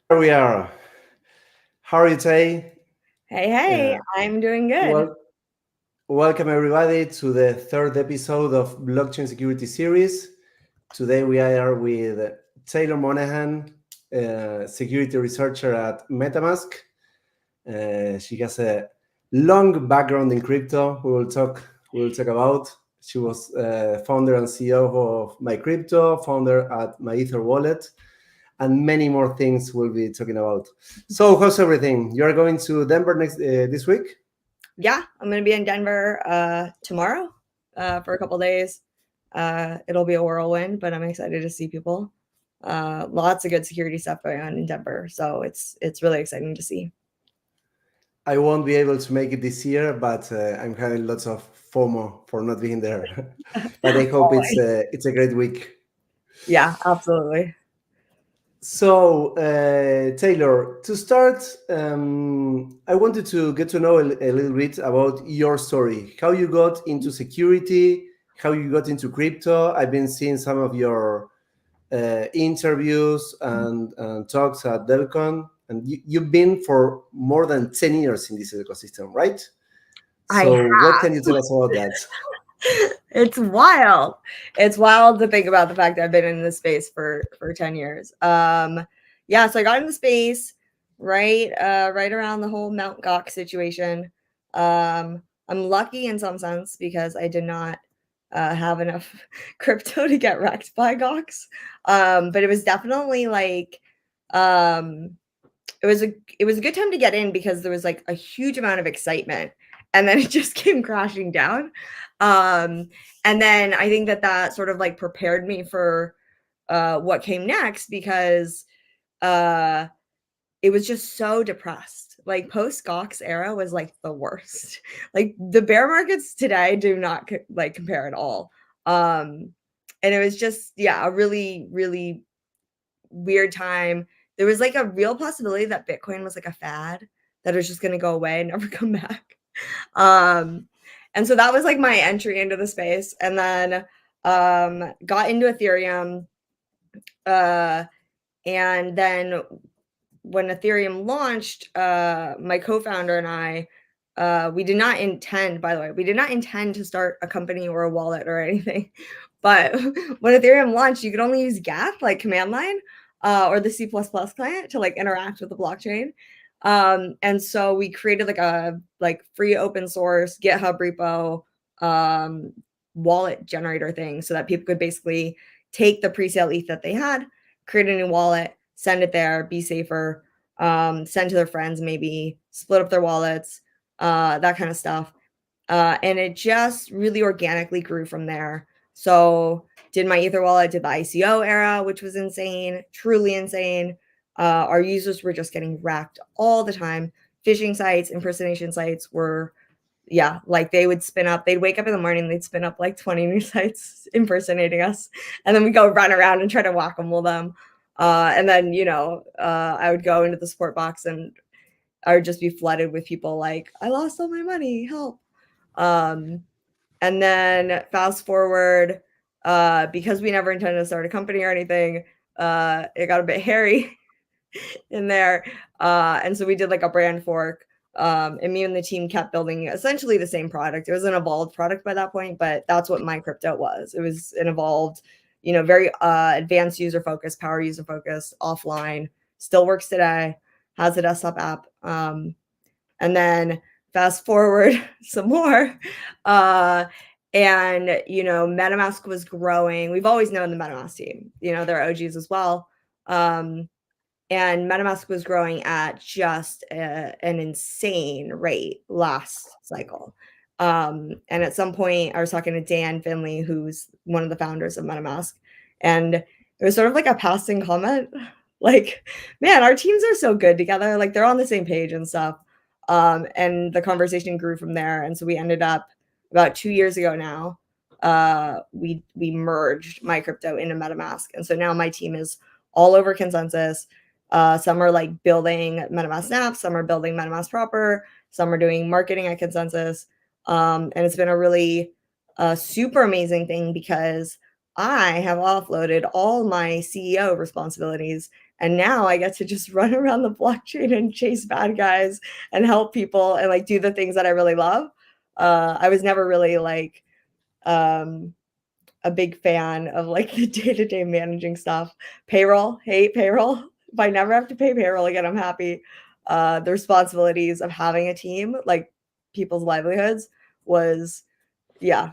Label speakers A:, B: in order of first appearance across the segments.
A: Here we are. How are you today?
B: Hey, I'm doing good.
A: Well, welcome everybody to the third episode of Blockchain Security Series. Today we are with Taylor Monahan, security researcher at Metamask. She has a long background in crypto. We will talk about. She was founder and CEO of My Crypto, founder at My Ether Wallet, and many more things we'll be talking about. So, how's everything? You are going to Denver next this week?
B: Yeah, I'm gonna be in Denver tomorrow for a couple days. It'll be a whirlwind, but I'm excited to see people. Lots of good security stuff going on in Denver, so it's really exciting to see.
A: I won't be able to make it this year, but I'm having lots of FOMO for not being there. But I hope
B: Always.
A: it's a great week.
B: Yeah, absolutely.
A: So, Taylor, to start, I wanted to get to know a little bit about your story, how you got into security, how you got into crypto. I've been seeing some of your interviews and talks at Delcon, and you've been for more than 10 years in this ecosystem, right?
B: I
A: So, what can you tell us about that?
B: It's wild. It's wild to think about the fact that I've been in this space for 10 years. Yeah, so I got into space right around the whole Mount Gox situation. I'm lucky in some sense because I did not have enough crypto to get wrecked by Gox. But it was definitely like um it was a it was a good time to get in because there was like a huge amount of excitement and then it just came crashing down. um and then I think that sort of like prepared me for what came next because uh it was just so depressed. Like post Gox era was like the worst. Like the bear markets today do not like compare at all. um and it was just, yeah, a really weird time. There was like a real possibility that Bitcoin was like a fad that was just going to go away and never come back. Um, and so that was like my entry into the space. And then got into Ethereum. Uh, and then when Ethereum launched, my co-founder and I, we did not intend, by the way, we did not intend to start a company or a wallet or anything. But when Ethereum launched, you could only use GAP, like command line, or the C++ client to like interact with the blockchain. And so we created like a like free open source GitHub repo um, wallet generator thing so that people could basically take the pre-sale ETH that they had, create a new wallet, send it there, be safer, send to their friends, maybe split up their wallets, that kind of stuff. And it just really organically grew from there. So did my Ether wallet, did the ICO era, which was insane, truly insane. Our users were just getting wrecked all the time. Phishing sites, impersonation sites were, yeah, like they would spin up, they'd wake up in the morning, they'd spin up like 20 new sites impersonating us. And then we go run around and try to whack-a-mole them. And then, I would go into the support box and I would just be flooded with people like, I lost all my money, help. Um, and then fast forward, because we never intended to start a company or anything, it got a bit hairy in there. And so we did like a brand fork. And me and the team kept building essentially the same product. It was an evolved product by that point, but that's what my crypto was. It was an evolved, very advanced user focused, power user focused, offline, still works today, has a desktop app. And then fast forward some more. Uh, and, MetaMask was growing. We've always known the MetaMask team, they're OGs as well. And MetaMask was growing at just an insane rate last cycle. And at some point, I was talking to Dan Finley, who's one of the founders of MetaMask, and it was sort of like a passing comment, like, "Man, our teams are so good together. Like they're on the same page and stuff." And the conversation grew from there, and so we ended up about 2 years ago now. We merged my crypto into MetaMask, and so now my team is all over consensus. Some are like building MetaMask snaps, some are building MetaMask proper, some are doing marketing at consensus. And it's been a really super amazing thing because I have offloaded all my CEO responsibilities And now I get to just run around the blockchain and chase bad guys and help people and like do the things that I really love. I was never really like a big fan of like the day-to-day managing stuff. Payroll, hate payroll. If I never have to pay payroll again, I'm happy. The responsibilities of having a team, like people's livelihoods, was yeah.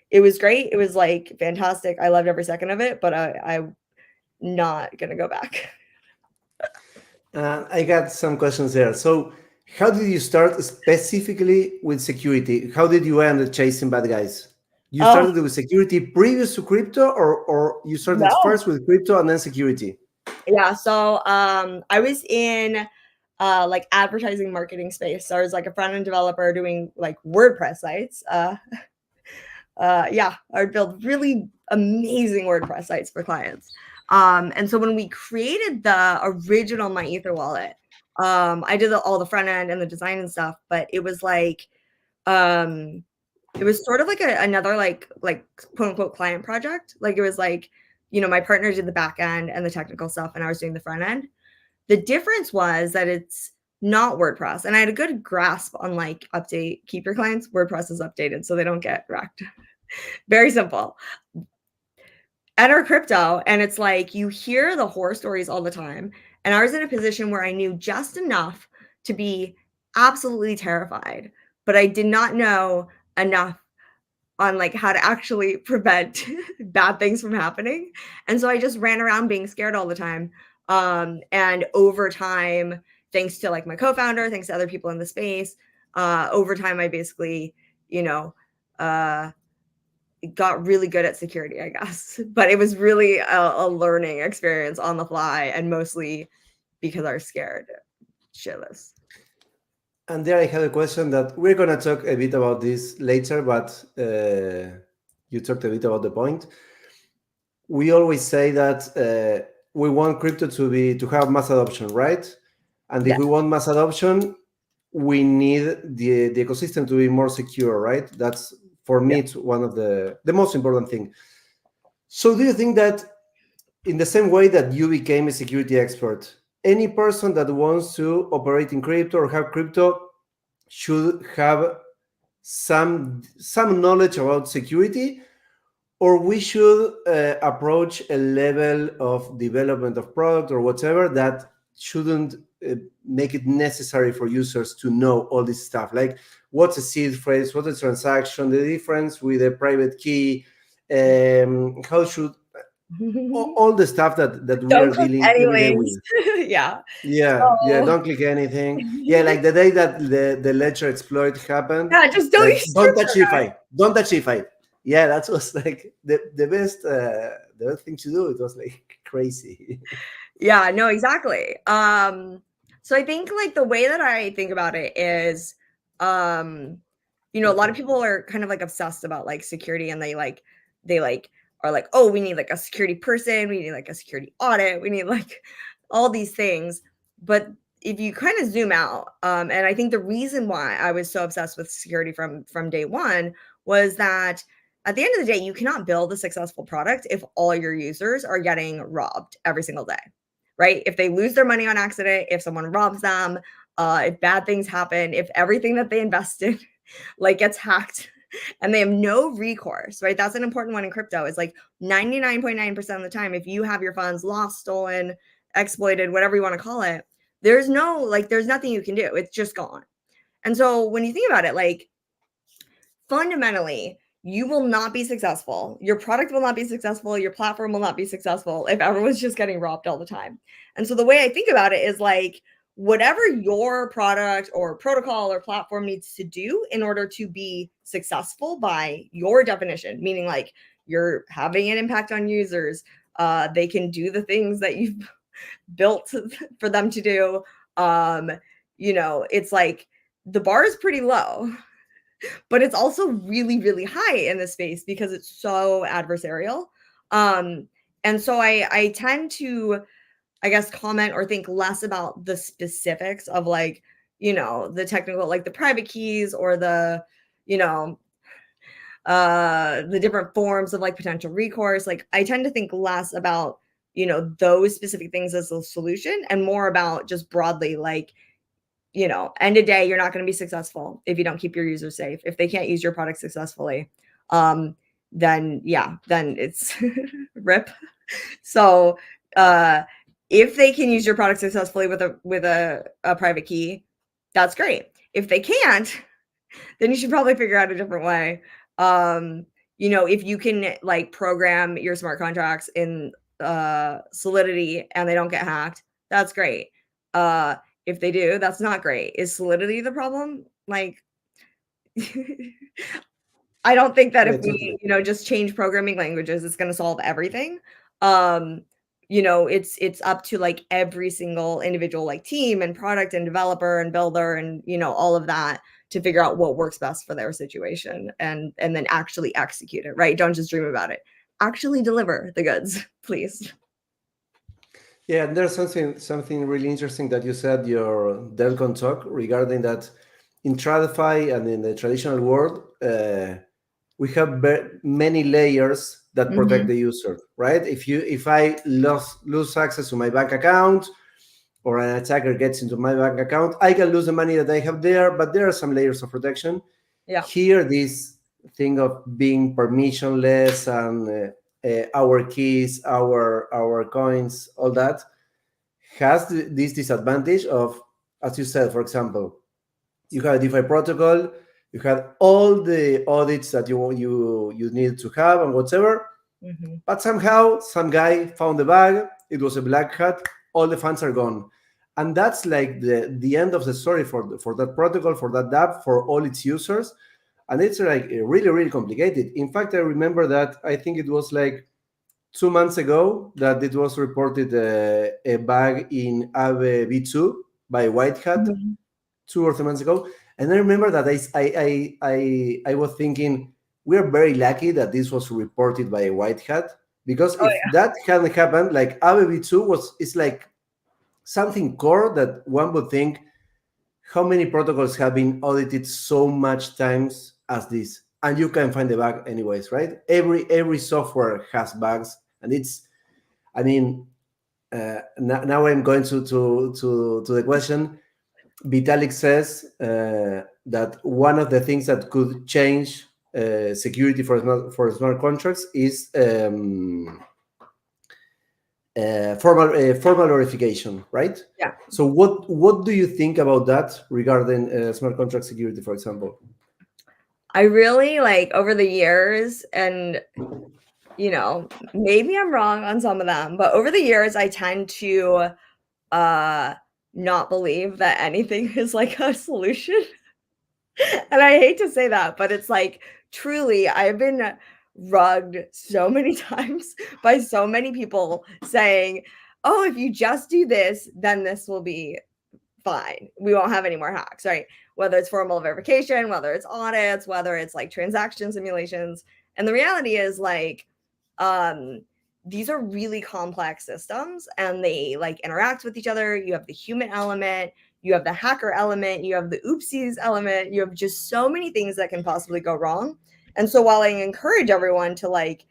B: It was great. It was like fantastic. I loved every second of it, but I'm not gonna go back.
A: I got some questions there. So, how did you start specifically with security? How did you end up chasing bad guys? You
B: Oh
A: started with security previous to crypto, or you started
B: no.
A: first with crypto and then security?
B: Yeah, so I was in like advertising marketing space. So I was like a front end developer doing like WordPress sites. Yeah, I would build really amazing WordPress sites for clients. And so when we created the original My Ether wallet, I did all the front end and the design and stuff, but it was like it was sort of like another like quote unquote client project. Like it was like, you know, my partner did the back end and the technical stuff, and I was doing the front end. The difference was that it's not WordPress, and I had a good grasp on like update, keep your clients WordPress is updated so they don't get wrecked. Very simple. Enter crypto, and it's like you hear the horror stories all the time. And I was in a position where I knew just enough to be absolutely terrified, but I did not know enough on like how to actually prevent bad things from happening. And so I just ran around being scared all the time. And over time, thanks to like my co-founder, thanks to other people in the space, over time I basically, you know, got really good at security, I guess. But it was really a learning experience on the fly, and mostly because I was scared shitless.
A: And there I had a question that we're going to talk a bit about this later, but you talked a bit about the point. We always say that we want crypto to have mass adoption, right? And if
B: Yeah.
A: we want mass adoption, we need the ecosystem to be more secure, right? That's, for me, it's one of the most important thing. So do you think that in the same way that you became a security expert, any person that wants to operate in crypto or have crypto should have some knowledge about security, or we should approach a level of development of product or whatever that shouldn't make it necessary for users to know all this stuff, like what's a seed phrase, what's a transaction, the difference with a private key, how should all the stuff that we
B: Don't
A: are
B: click
A: dealing
B: any
A: every day
B: links.
A: with.
B: Yeah.
A: Yeah,
B: So
A: don't click anything. Yeah, like the day that the ledger exploit happened,
B: yeah, just don't
A: like
B: use
A: don't touch
B: crypto, guys.
A: EFI, don't touch EFI. Yeah, that was like the best thing to do. It was like crazy.
B: Yeah, no, exactly. So I think like the way that I think about it is, you know, a lot of people are kind of like obsessed about like security, and they like are like, oh, we need like a security person, we need like a security audit, we need like all these things. But if you kind of zoom out, and I think the reason why I was so obsessed with security from day one was that at the end of the day, you cannot build a successful product if all your users are getting robbed every single day, right? If they lose their money on accident, if someone robs them, if bad things happen, if everything that they invested like gets hacked and they have no recourse, right? That's an important one in crypto. Is like 99.9% of the time, if you have your funds lost, stolen, exploited, whatever you want to call it, there's nothing you can do. It's just gone. And so when you think about it, like fundamentally, you will not be successful. Your product will not be successful. Your platform will not be successful if everyone's just getting robbed all the time. And so the way I think about it is like whatever your product or protocol or platform needs to do in order to be successful by your definition, meaning like you're having an impact on users, they can do the things that you've built for them to do. You know, it's like the bar is pretty low, but it's also really, really high in this space because it's so adversarial. And so I tend to, I guess, comment or think less about the specifics of like, you know, the technical, like the private keys or the, you know, the different forms of like potential recourse. Like I tend to think less about, those specific things as a solution, and more about just broadly, like, end of day, you're not going to be successful if you don't keep your users safe. If they can't use your product successfully, then it's rip. So if they can use your product successfully with a private key, that's great. If they can't, then you should probably figure out a different way. If you can like program your smart contracts in Solidity and they don't get hacked, that's great. If they do, that's not great. Is Solidity the problem? Like, I don't think that if we, just change programming languages, it's going to solve everything. It's up to like every single individual like team and product and developer and builder and, all of that to figure out what works best for their situation and then actually execute it, right? Don't just dream about it. Actually deliver the goods, please.
A: Yeah, and there's something really interesting that you said your DELCON talk regarding that in TradFi and in the traditional world, we have many layers that protect the user, right? If I lose access to my bank account, or an attacker gets into my bank account, I can lose the money that I have there, but there are some layers of protection.
B: Yeah.
A: Here, this thing of being permissionless and our keys, our coins, all that has this disadvantage of, as you said, for example, you have a DeFi protocol, you have all the audits that you need to have and whatever, but somehow some guy found the bag, it was a black hat, all the funds are gone. And that's like the end of the story for that protocol, for that dApp, for all its users. And it's like really, really complicated. In fact, I remember that I think it was like 2 months ago that it was reported a bug in Aave V2 by White Hat, 2 or 3 months ago. And I remember that I was thinking, we're very lucky that this was reported by a White Hat, because if that hadn't happened, like Aave V2 is like something core that one would think, how many protocols have been audited so much times as this? And you can find the bug anyways, right? Every software has bugs, and it's, I mean, now I'm going to the question. Vitalik says that one of the things that could change security for smart contracts is formal verification, right?
B: Yeah.
A: So what do you think about that regarding smart contract security, for example?
B: I really like over the years, and maybe I'm wrong on some of them, but over the years I tend to not believe that anything is like a solution. And I hate to say that, but it's like, truly, I've been rugged so many times by so many people saying, oh, if you just do this, then this will be fine. We won't have any more hacks, right? Whether it's formal verification, whether it's audits, whether it's like transaction simulations. And the reality is like, these are really complex systems and they like interact with each other. You have the human element, you have the hacker element, you have the oopsies element, you have just so many things that can possibly go wrong. And so while I encourage everyone to like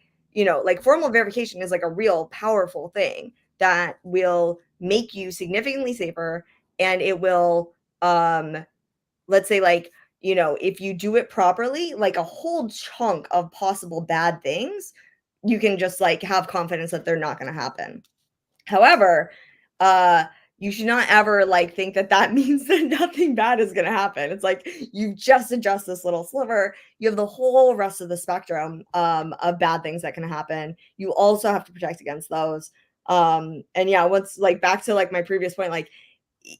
B: formal verification is like a real powerful thing that will make you significantly safer, and it will let's say like, if you do it properly, like a whole chunk of possible bad things, you can just like have confidence that they're not going to happen. However, you should not ever like think that means that nothing bad is going to happen. It's like you just adjust this little sliver, you have the whole rest of the spectrum of bad things that can happen. You also have to protect against those. And yeah, once like back to like my previous point, like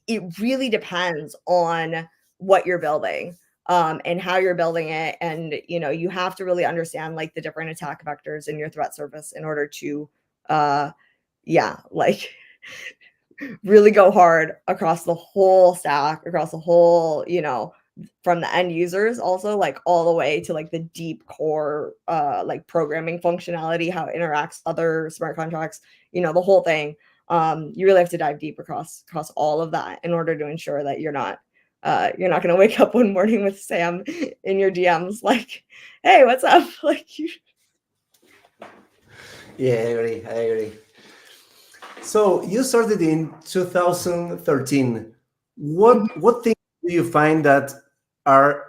B: it really depends on what you're building and how you're building it. And, you have to really understand like the different attack vectors in your threat surface in order to, like really go hard across the whole stack, across the whole, from the end users also like all the way to like the deep core like programming functionality, how it interacts with other smart contracts, the whole thing. You really have to dive deep across all of that in order to ensure that you're not going to wake up one morning with Sam in your DMs like, hey, what's up? Like you.
A: Yeah, I agree. So you started in 2013.
B: Mhm.
A: What things do you find that are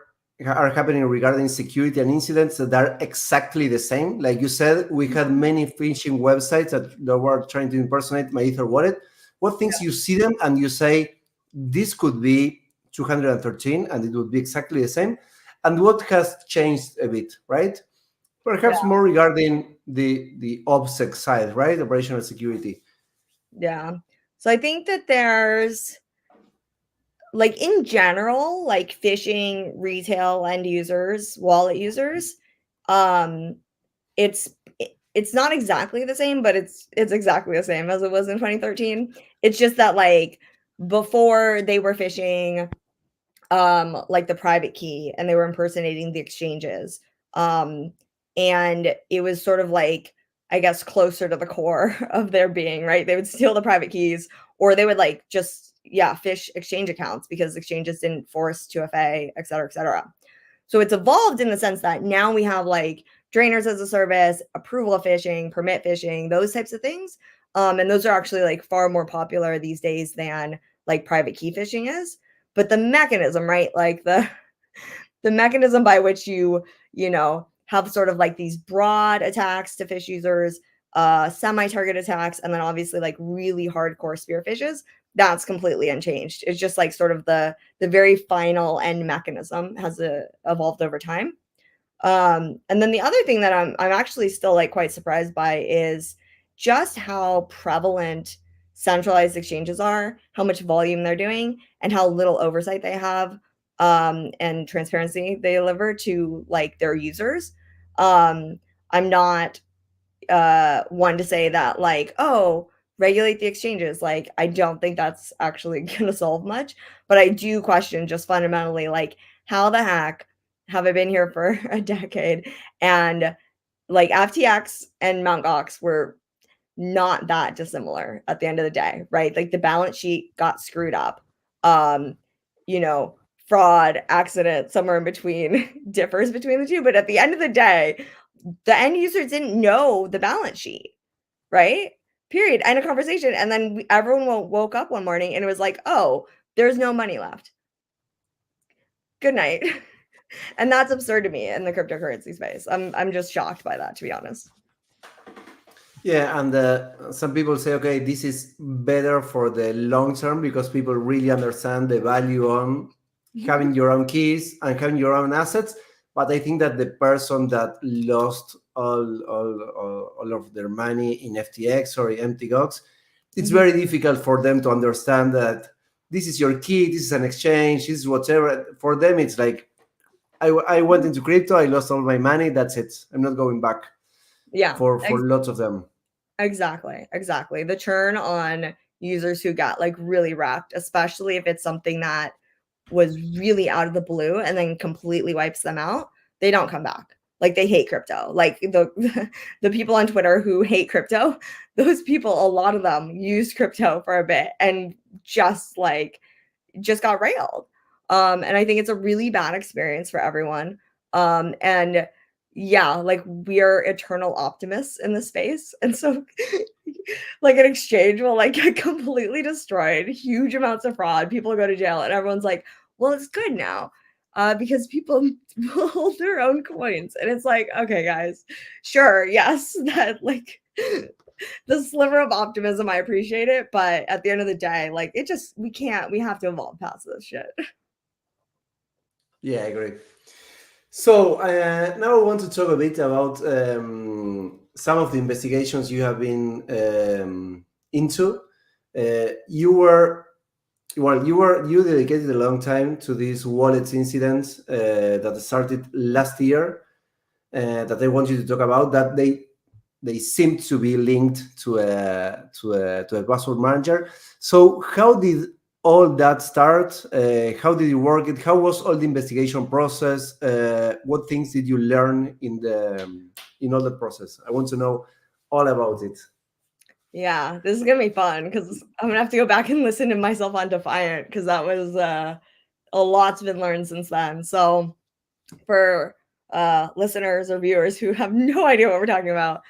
A: are happening regarding security and incidents that are exactly the same? Like you said, we had many phishing websites that were trying to impersonate my Ether wallet. What things you see them and you say this could be 213 and it would be exactly the same? And what has changed a bit, right? Perhaps more regarding the OPSEC side, right? Operational security.
B: Yeah. So I think that there's like in general, like phishing retail end users, wallet users, um, it's it's not exactly the same, but it's exactly the same as it was in 2013. It's just that like before they were phishing like the private key and they were impersonating the exchanges. Um and it was sort of like I guess closer to the core of their being, right? They would steal the private keys or they would like just fish exchange accounts because exchanges didn't force 2FA, et cetera, et cetera. So it's evolved in the sense that now we have like drainers as a service, approval of phishing, permit phishing, those types of things. And those are actually like far more popular these days than like private key phishing is. But the mechanism, right? Like the mechanism by which you know, have sort of like these broad attacks to fish users, semi-target attacks, and then obviously like really hardcore spear fishes, that's completely unchanged. It's just like sort of the very final end mechanism has evolved over time. And then the other thing that I'm actually still like quite surprised by is just how prevalent centralized exchanges are, how much volume they're doing, and how little oversight they have and transparency they deliver to like their users. I'm not one to say that like, oh, regulate the exchanges. Like, I don't think that's actually going to solve much, but I do question just fundamentally like how the heck have I been here for a decade and like FTX and Mt. Gox were not that dissimilar at the end of the day, right? Like the balance sheet got screwed up. Um, you know, fraud, accident, somewhere in between differs between the two, but at the end of the day, the end users didn't know the balance sheet, right? Period. End of conversation. And then everyone woke up one morning and it was like, oh, there's no money left. Good night. And that's absurd to me in the cryptocurrency space. I'm just shocked by that, to be honest.
A: Yeah, and some people say, okay, this is better for the long term because people really understand the value on having your own keys and having your own assets. But I think that the person that lost all of their money in FTX or MTGOX, it's
B: Mhm.
A: very difficult for them to understand that this is your key, this is an exchange, this is whatever. For them, it's like, I went into crypto, I lost all my money, that's it. I'm not going back
B: Yeah,
A: for lots of them.
B: exactly, exactly. The churn on users who got like really wrecked, especially if it's something that was really out of the blue and then completely wipes them out, they don't come back. Like they hate crypto. Like the people on Twitter who hate crypto, those people, a lot of them used crypto for a bit and just like just got railed. And I think it's a really bad experience for everyone. And yeah, like we are eternal optimists in this space. And so like an exchange will like get completely destroyed, huge amounts of fraud, people go to jail, and everyone's like, well, it's good now. Because people will hold their own coins. And it's like, okay, guys, sure, yes, that like the sliver of optimism, I appreciate it, but at the end of the day, like it just we have to evolve past this shit.
A: Yeah, I agree. So now I want to talk a bit about some of the investigations you have been into. You were you dedicated a long time to these wallets incidents that started last year that I want you to talk about. That they seem to be linked to a password manager. So how did all that start? How did you work it? How was all the investigation process? What things did you learn in all that process? I want to know all about it.
B: Yeah, this is gonna be fun because I'm gonna have to go back and listen to myself on Defiant because that was a lot's been learned since then. So for listeners or viewers who have no idea what we're talking about,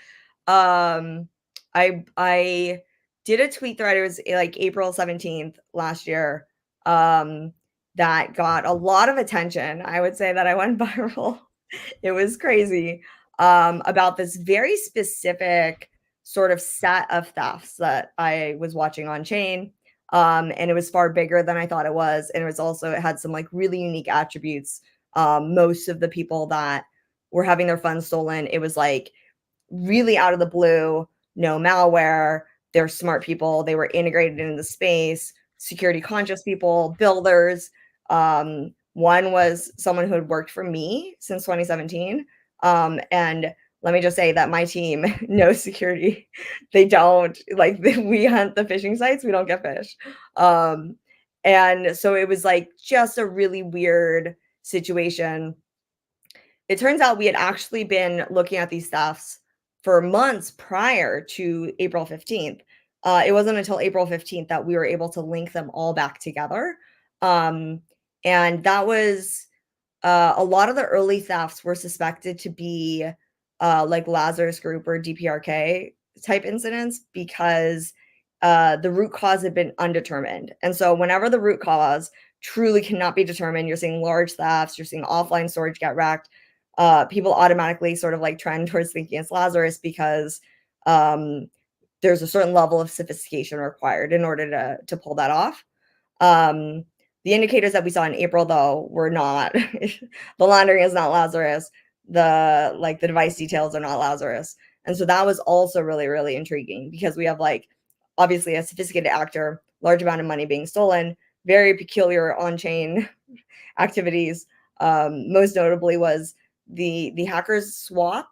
B: um, I did a tweet thread. It was like April 17th last year. That got a lot of attention. I would say that I went viral. It was crazy. About this very specific sort of set of thefts that I was watching on chain. And it was far bigger than I thought it was. And it had some like really unique attributes. Most of the people that were having their funds stolen, it was like really out of the blue, no malware. They're smart people. They were integrated into the space, security conscious people, builders. One was someone who had worked for me since 2017. And let me just say that my team knows security. They don't like we hunt the phishing sites. We don't get phished. And so it was like just a really weird situation. It turns out we had actually been looking at these thefts for months prior to April 15th. It wasn't until April 15th that we were able to link them all back together. And that was a lot of the early thefts were suspected to be like Lazarus Group or DPRK type incidents because the root cause had been undetermined. And so whenever the root cause truly cannot be determined, you're seeing large thefts, you're seeing offline storage get wrecked, people automatically sort of like trend towards thinking it's Lazarus because there's a certain level of sophistication required in order to pull that off. The indicators that we saw in April, though, were not. The laundering is not Lazarus. The device details are not Lazarus. And so that was also really, really intriguing because we have like obviously a sophisticated actor, large amount of money being stolen, very peculiar on-chain activities. Most notably was the hackers swap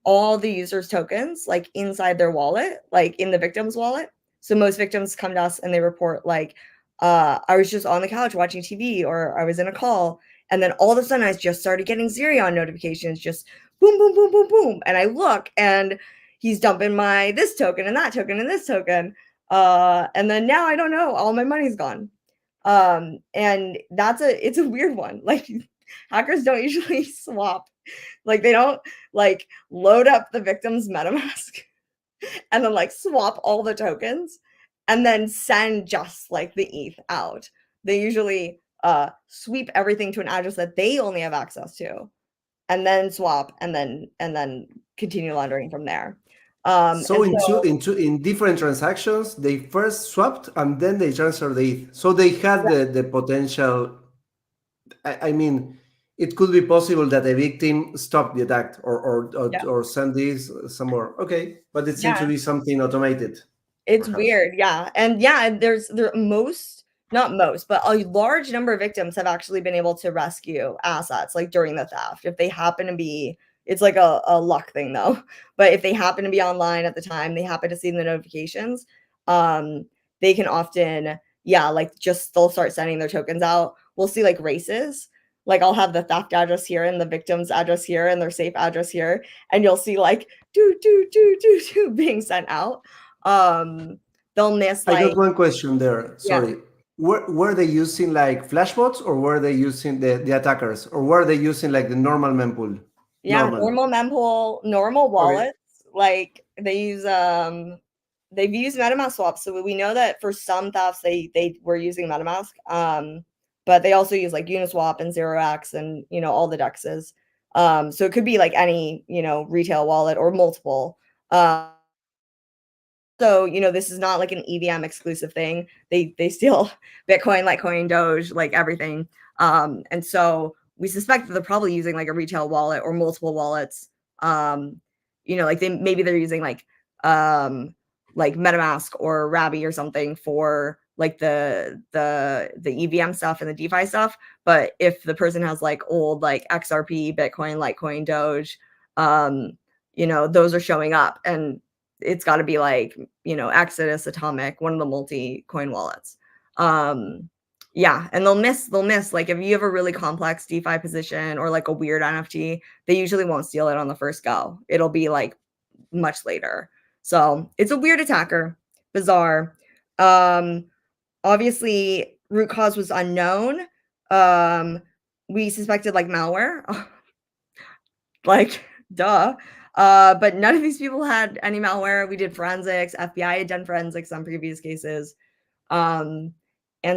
B: all the users' tokens like inside their wallet, like in the victim's wallet. So most victims come to us and they report like, I was just on the couch watching TV or I was in a call. And then all of a sudden I just started getting Xerion notifications, just boom, boom, boom, boom, boom. And I look and he's dumping my this token and that token and this token. And then now I don't know, all my money's gone. And it's a weird one. Like hackers don't usually swap. Like they don't like load up the victim's MetaMask and then like swap all the tokens and then send just like the ETH out. They usually sweep everything to an address that they only have access to and then swap and then continue laundering from there.
A: So in different transactions, they first swapped and then they transferred the ETH. So they had the potential. I mean, it could be possible that a victim stopped the attack or send this somewhere. Okay, but it seems to be something automated.
B: It's perhaps weird, yeah. And yeah, not most, but a large number of victims have actually been able to rescue assets like during the theft. If they happen to be, it's like a luck thing though. But if they happen to be online at the time, they happen to see the notifications, they can often, like just they'll start sending their tokens out. We'll see like races. Like I'll have the theft address here and the victim's address here and their safe address here. And you'll see like do being sent out. They'll miss like.
A: I got one question there. Sorry.
B: Yeah.
A: Were they using like flashbots or were they using the attackers or were they using like the normal mempool?
B: Yeah, normal mempool, normal wallets. Okay. Like they use they've used MetaMask swaps. So we know that for some thefts they were using MetaMask. But they also use like Uniswap and 0x and all the dexes. So it could be like any retail wallet or multiple. So, this is not like an EVM exclusive thing. They steal Bitcoin, Litecoin, Doge, like everything. And so we suspect that they're probably using like a retail wallet or multiple wallets. Like they're using like MetaMask or Rabby or something for like the EVM stuff and the DeFi stuff. But if the person has like old like XRP, Bitcoin, Litecoin, Doge, those are showing up and it's got to be like, Exodus, Atomic, one of the multi-coin wallets. And they'll miss like if you have a really complex DeFi position or like a weird NFT, they usually won't steal it on the first go. It'll be like much later. So it's a weird attacker, bizarre. Obviously root cause was unknown. We suspected like malware, like duh. But none of these people had any malware. We did forensics. FBI had done forensics on previous cases. And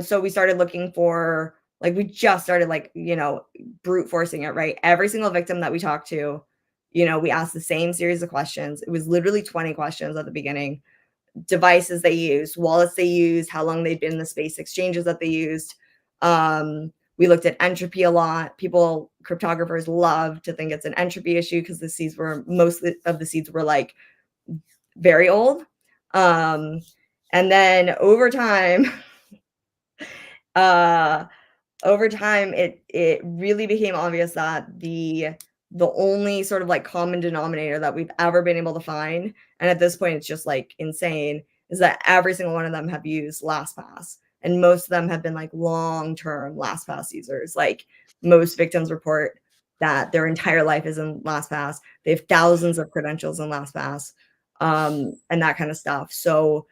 B: so we started looking for, like, we just started, like, you know, brute forcing it, right? Every single victim that we talked to, you know, we asked the same series of questions. It was literally 20 questions at the beginning. Devices they used, wallets they used, how long they'd been in the space, exchanges that they used. We looked at entropy a lot. People, cryptographers love to think it's an entropy issue because the seeds were, most of the seeds were like very old. And then over time, it really became obvious that the only sort of like common denominator that we've ever been able to find, and at this point it's just like insane, is that every single one of them have used LastPass, and most of them have been like long-term LastPass users. Like, most victims report that their entire life is in LastPass. They have thousands of credentials in LastPass, and that kind of stuff. So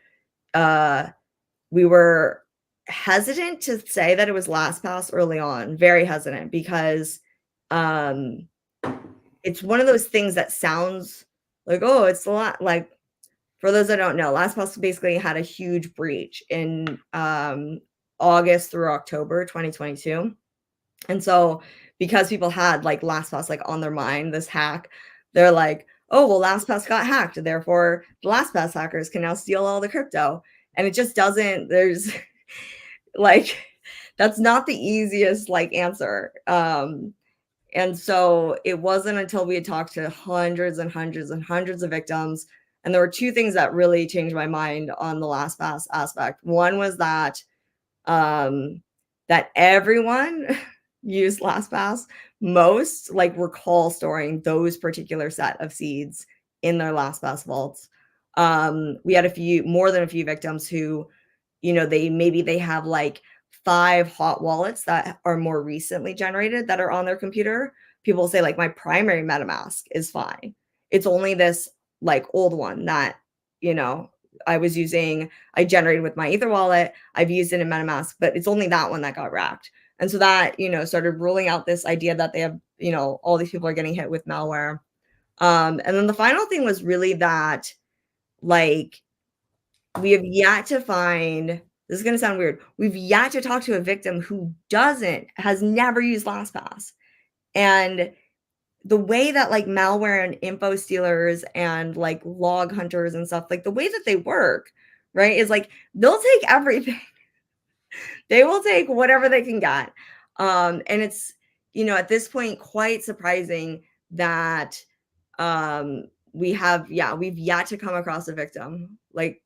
B: we were hesitant to say that it was LastPass early on, very hesitant, because it's one of those things that sounds like, oh, it's a lot. Like, for those that don't know, LastPass basically had a huge breach in August through October 2022. And so because people had like LastPass like on their mind, this hack, they're like, oh, well, LastPass got hacked, therefore the LastPass hackers can now steal all the crypto. And it just doesn't, there's like, that's not the easiest like answer. And so it wasn't until we had talked to hundreds and hundreds and hundreds of victims. And there were two things that really changed my mind on the LastPass aspect. One was that that everyone used LastPass. Most like were call storing those particular set of seeds in their LastPass vaults. We had more than a few victims who, you know, they have like 5 hot wallets that are more recently generated that are on their computer. People say like, my primary MetaMask is fine. It's only this like old one that, you know, I generated with my Ether wallet. I've used it in MetaMask, but it's only that one that got wrapped. And so that, you know, started ruling out this idea that they have, you know, all these people are getting hit with malware. And then the final thing was really that, like, we have yet to find, this is going to sound weird, we've yet to talk to a victim who has never used LastPass. And the way that like malware and info stealers and like log hunters and stuff, like the way that they work, right, is like they'll take everything. They will take whatever they can get. And it's, you know, at this point quite surprising that we've yet to come across a victim. Like,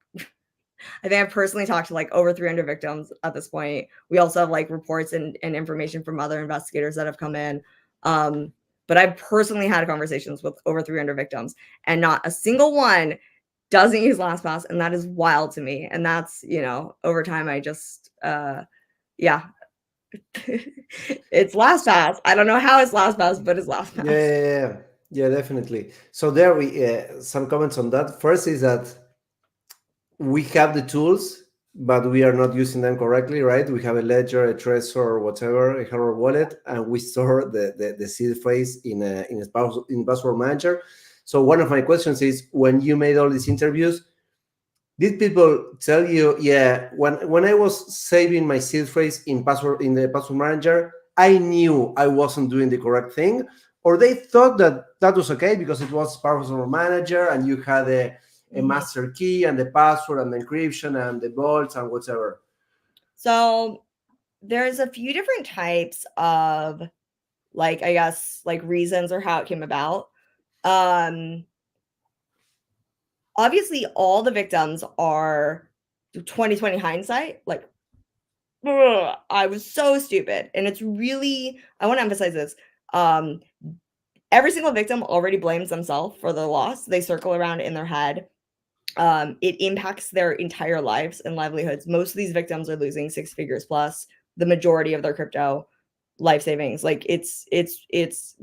B: I think I've personally talked to like over 300 victims at this point. We also have like reports and information from other investigators that have come in. But I've personally had conversations with over 300 victims, and not a single one doesn't use LastPass. And that is wild to me. And that's, you know, over time, I just, it's LastPass. I don't know how it's LastPass, but it's LastPass.
A: Yeah, definitely. So there some comments on that. First is that we have the tools, but we are not using them correctly, right? We have a ledger, a Trezor, or whatever, a hardware wallet, and we store the seed phrase in password manager. So one of my questions is, when you made all these interviews, did people tell you, yeah, when I was saving my seed phrase in the password manager, I knew I wasn't doing the correct thing, or they thought that was okay because it was password manager and you had a master key and the password and the encryption and the vaults and whatever?
B: So there's a few different types of, like, I guess, like reasons or how it came about. Obviously all the victims are 2020 hindsight, like, I was so stupid. And it's really, I want to emphasize this. Every single victim already blames themselves for the loss. They circle around in their head. It impacts their entire lives and livelihoods. Most of these victims are losing 6 figures plus, the majority of their crypto life savings. Like, it's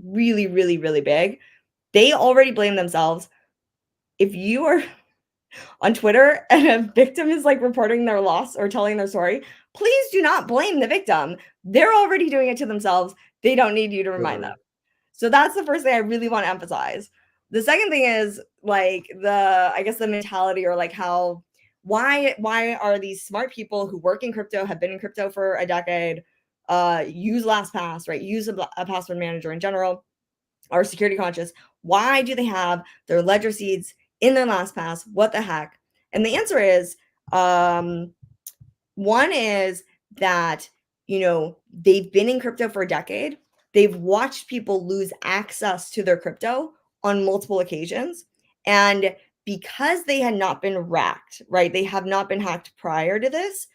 B: really, really, really big. They already blame themselves. If you are on Twitter and a victim is like reporting their loss or telling their story, please do not blame the victim. They're already doing it to themselves. They don't need you to remind them. So that's the first thing I really want to emphasize. The second thing is like I guess the mentality, or like why are these smart people who work in crypto, have been in crypto for a decade, use LastPass, right? Use a password manager in general, are security conscious. Why do they have their ledger seeds in their LastPass? What the heck? And the answer is, one is that, they've been in crypto for a decade. They've watched people lose access to their crypto on multiple occasions. And because they had not been racked, right? They have not been hacked prior to this.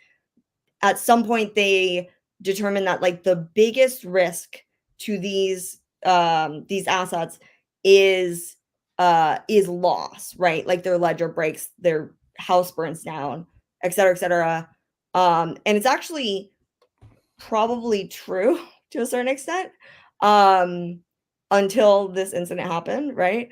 B: At some point, they determined that like the biggest risk to these assets is loss, right? Like their ledger breaks, their house burns down, et cetera, et cetera. And it's actually probably true to a certain extent, until this incident happened, right?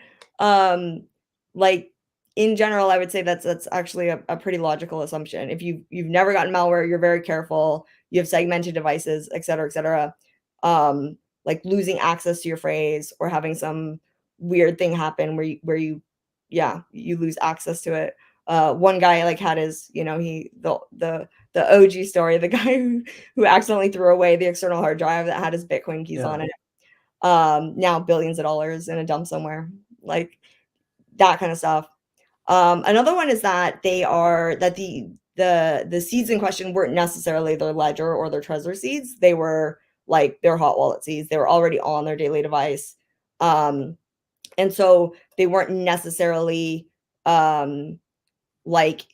B: Like in general, I would say that's actually a pretty logical assumption. If you've never gotten malware, you're very careful, you have segmented devices, et cetera, et cetera. Like losing access to your phrase or having some weird thing happen where you lose access to it. One guy like had his, the OG story, the guy who accidentally threw away the external hard drive that had his Bitcoin keys on it. Now billions of dollars in a dump somewhere, like that kind of stuff. Another one is that the seeds in question weren't necessarily their ledger or their Trezor seeds. They were like their hot wallet seeds. They were already on their daily device. And so they weren't necessarily like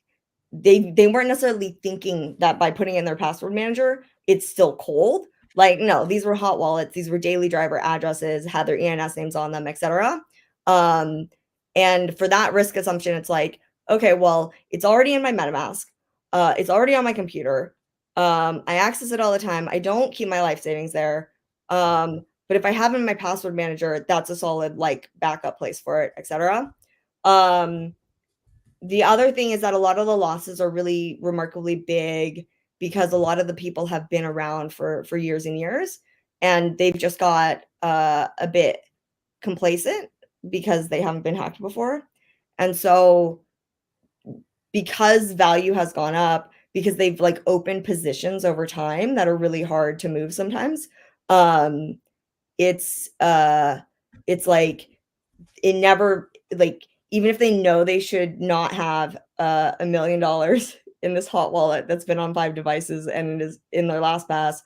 B: they weren't necessarily thinking that by putting in their password manager, it's still cold. Like, no, these were hot wallets. These were daily driver addresses, had their ENS names on them, etc. And for that risk assumption, it's like, okay, well, it's already in my MetaMask. It's already on my computer. I access it all the time. I don't keep my life savings there. But if I have it in my password manager, that's a solid like backup place for it, etc. The other thing is that a lot of the losses are really remarkably big because a lot of the people have been around for years and years, and they've just got a bit complacent because they haven't been hacked before. And so because value has gone up, because they've like opened positions over time that are really hard to move sometimes, it's like it never, like, even if they know they should not have $1 million in this hot wallet that's been on 5 devices and is in their LastPass,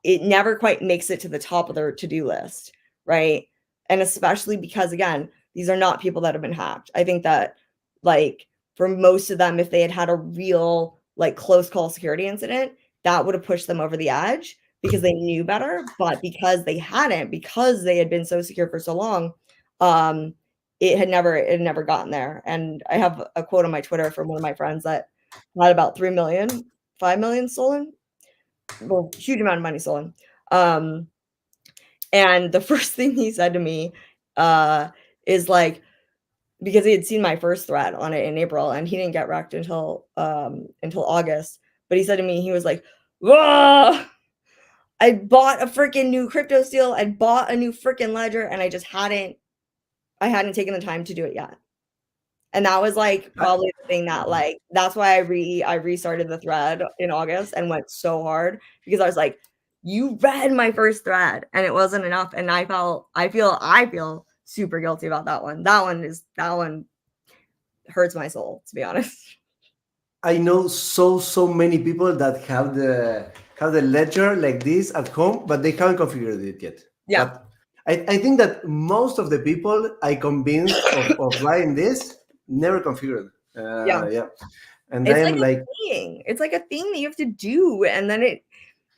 B: it never quite makes it to the top of their to-do list, right? And especially because, again, these are not people that have been hacked. I think that, like, for most of them, if they had a real, like, close call security incident, that would have pushed them over the edge because they knew better. But because they hadn't, because they had been so secure for so long, it had never gotten there. And I have a quote on my Twitter from one of my friends that had about 3 million, 5 million stolen. Well, huge amount of money stolen. And the first thing he said to me is like, because he had seen my first thread on it in April and he didn't get wrecked until August. But he said to me, he was like, whoa, I bought a freaking new crypto seal. I bought a new freaking ledger and I hadn't taken the time to do it yet. And that was like probably the thing that like, that's why I restarted the thread in August and went so hard because I was like, you read my first thread and it wasn't enough. And I feel super guilty about that one. That one hurts my soul, to be honest.
A: I know so many people that have the ledger like this at home, but they haven't configured it yet.
B: Yeah.
A: But I think that most of the people I convinced of buying this never configured. Yeah. And
B: It's
A: I'm like,
B: it's like a thing that you have to do. And then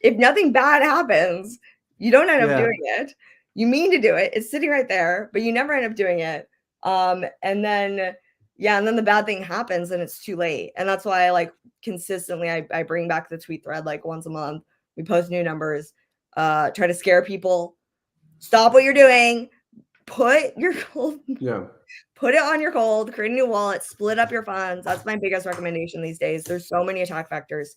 B: if nothing bad happens, you don't end up doing it. You mean to do it. It's sitting right there, but you never end up doing it. And then the bad thing happens and it's too late. And that's why I like consistently, I bring back the tweet thread like once a month. We post new numbers, try to scare people. Stop what you're doing. Put your cold, put it on your cold, create a new wallet, split up your funds. That's my biggest recommendation these days. There's so many attack vectors.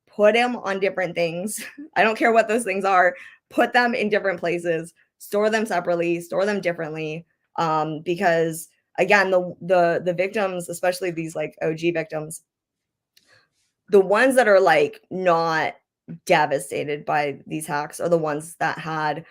B: Put them on different things. I don't care what those things are. Put them in different places. Store them separately. Store them differently. because again, the victims, especially these like OG victims, the ones that are like not devastated by these hacks are the ones that had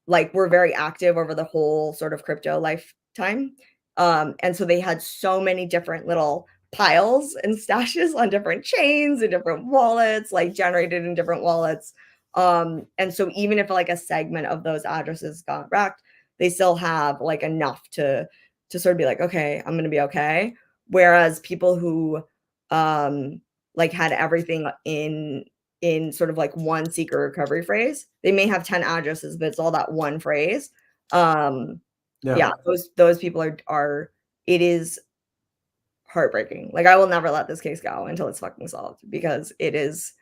B: like were very active over the whole sort of crypto lifetime. And so they had so many different little piles and stashes on different chains and different wallets, like generated in different wallets. And so even if like a segment of those addresses got wrecked, they still have like enough to sort of be like, okay, I'm gonna be okay. Whereas people who like had everything in sort of like one secret recovery phrase, they may have 10 addresses, but it's all that one phrase. Yeah, those people are it is heartbreaking. Like I will never let this case go until it's fucking solved, because it's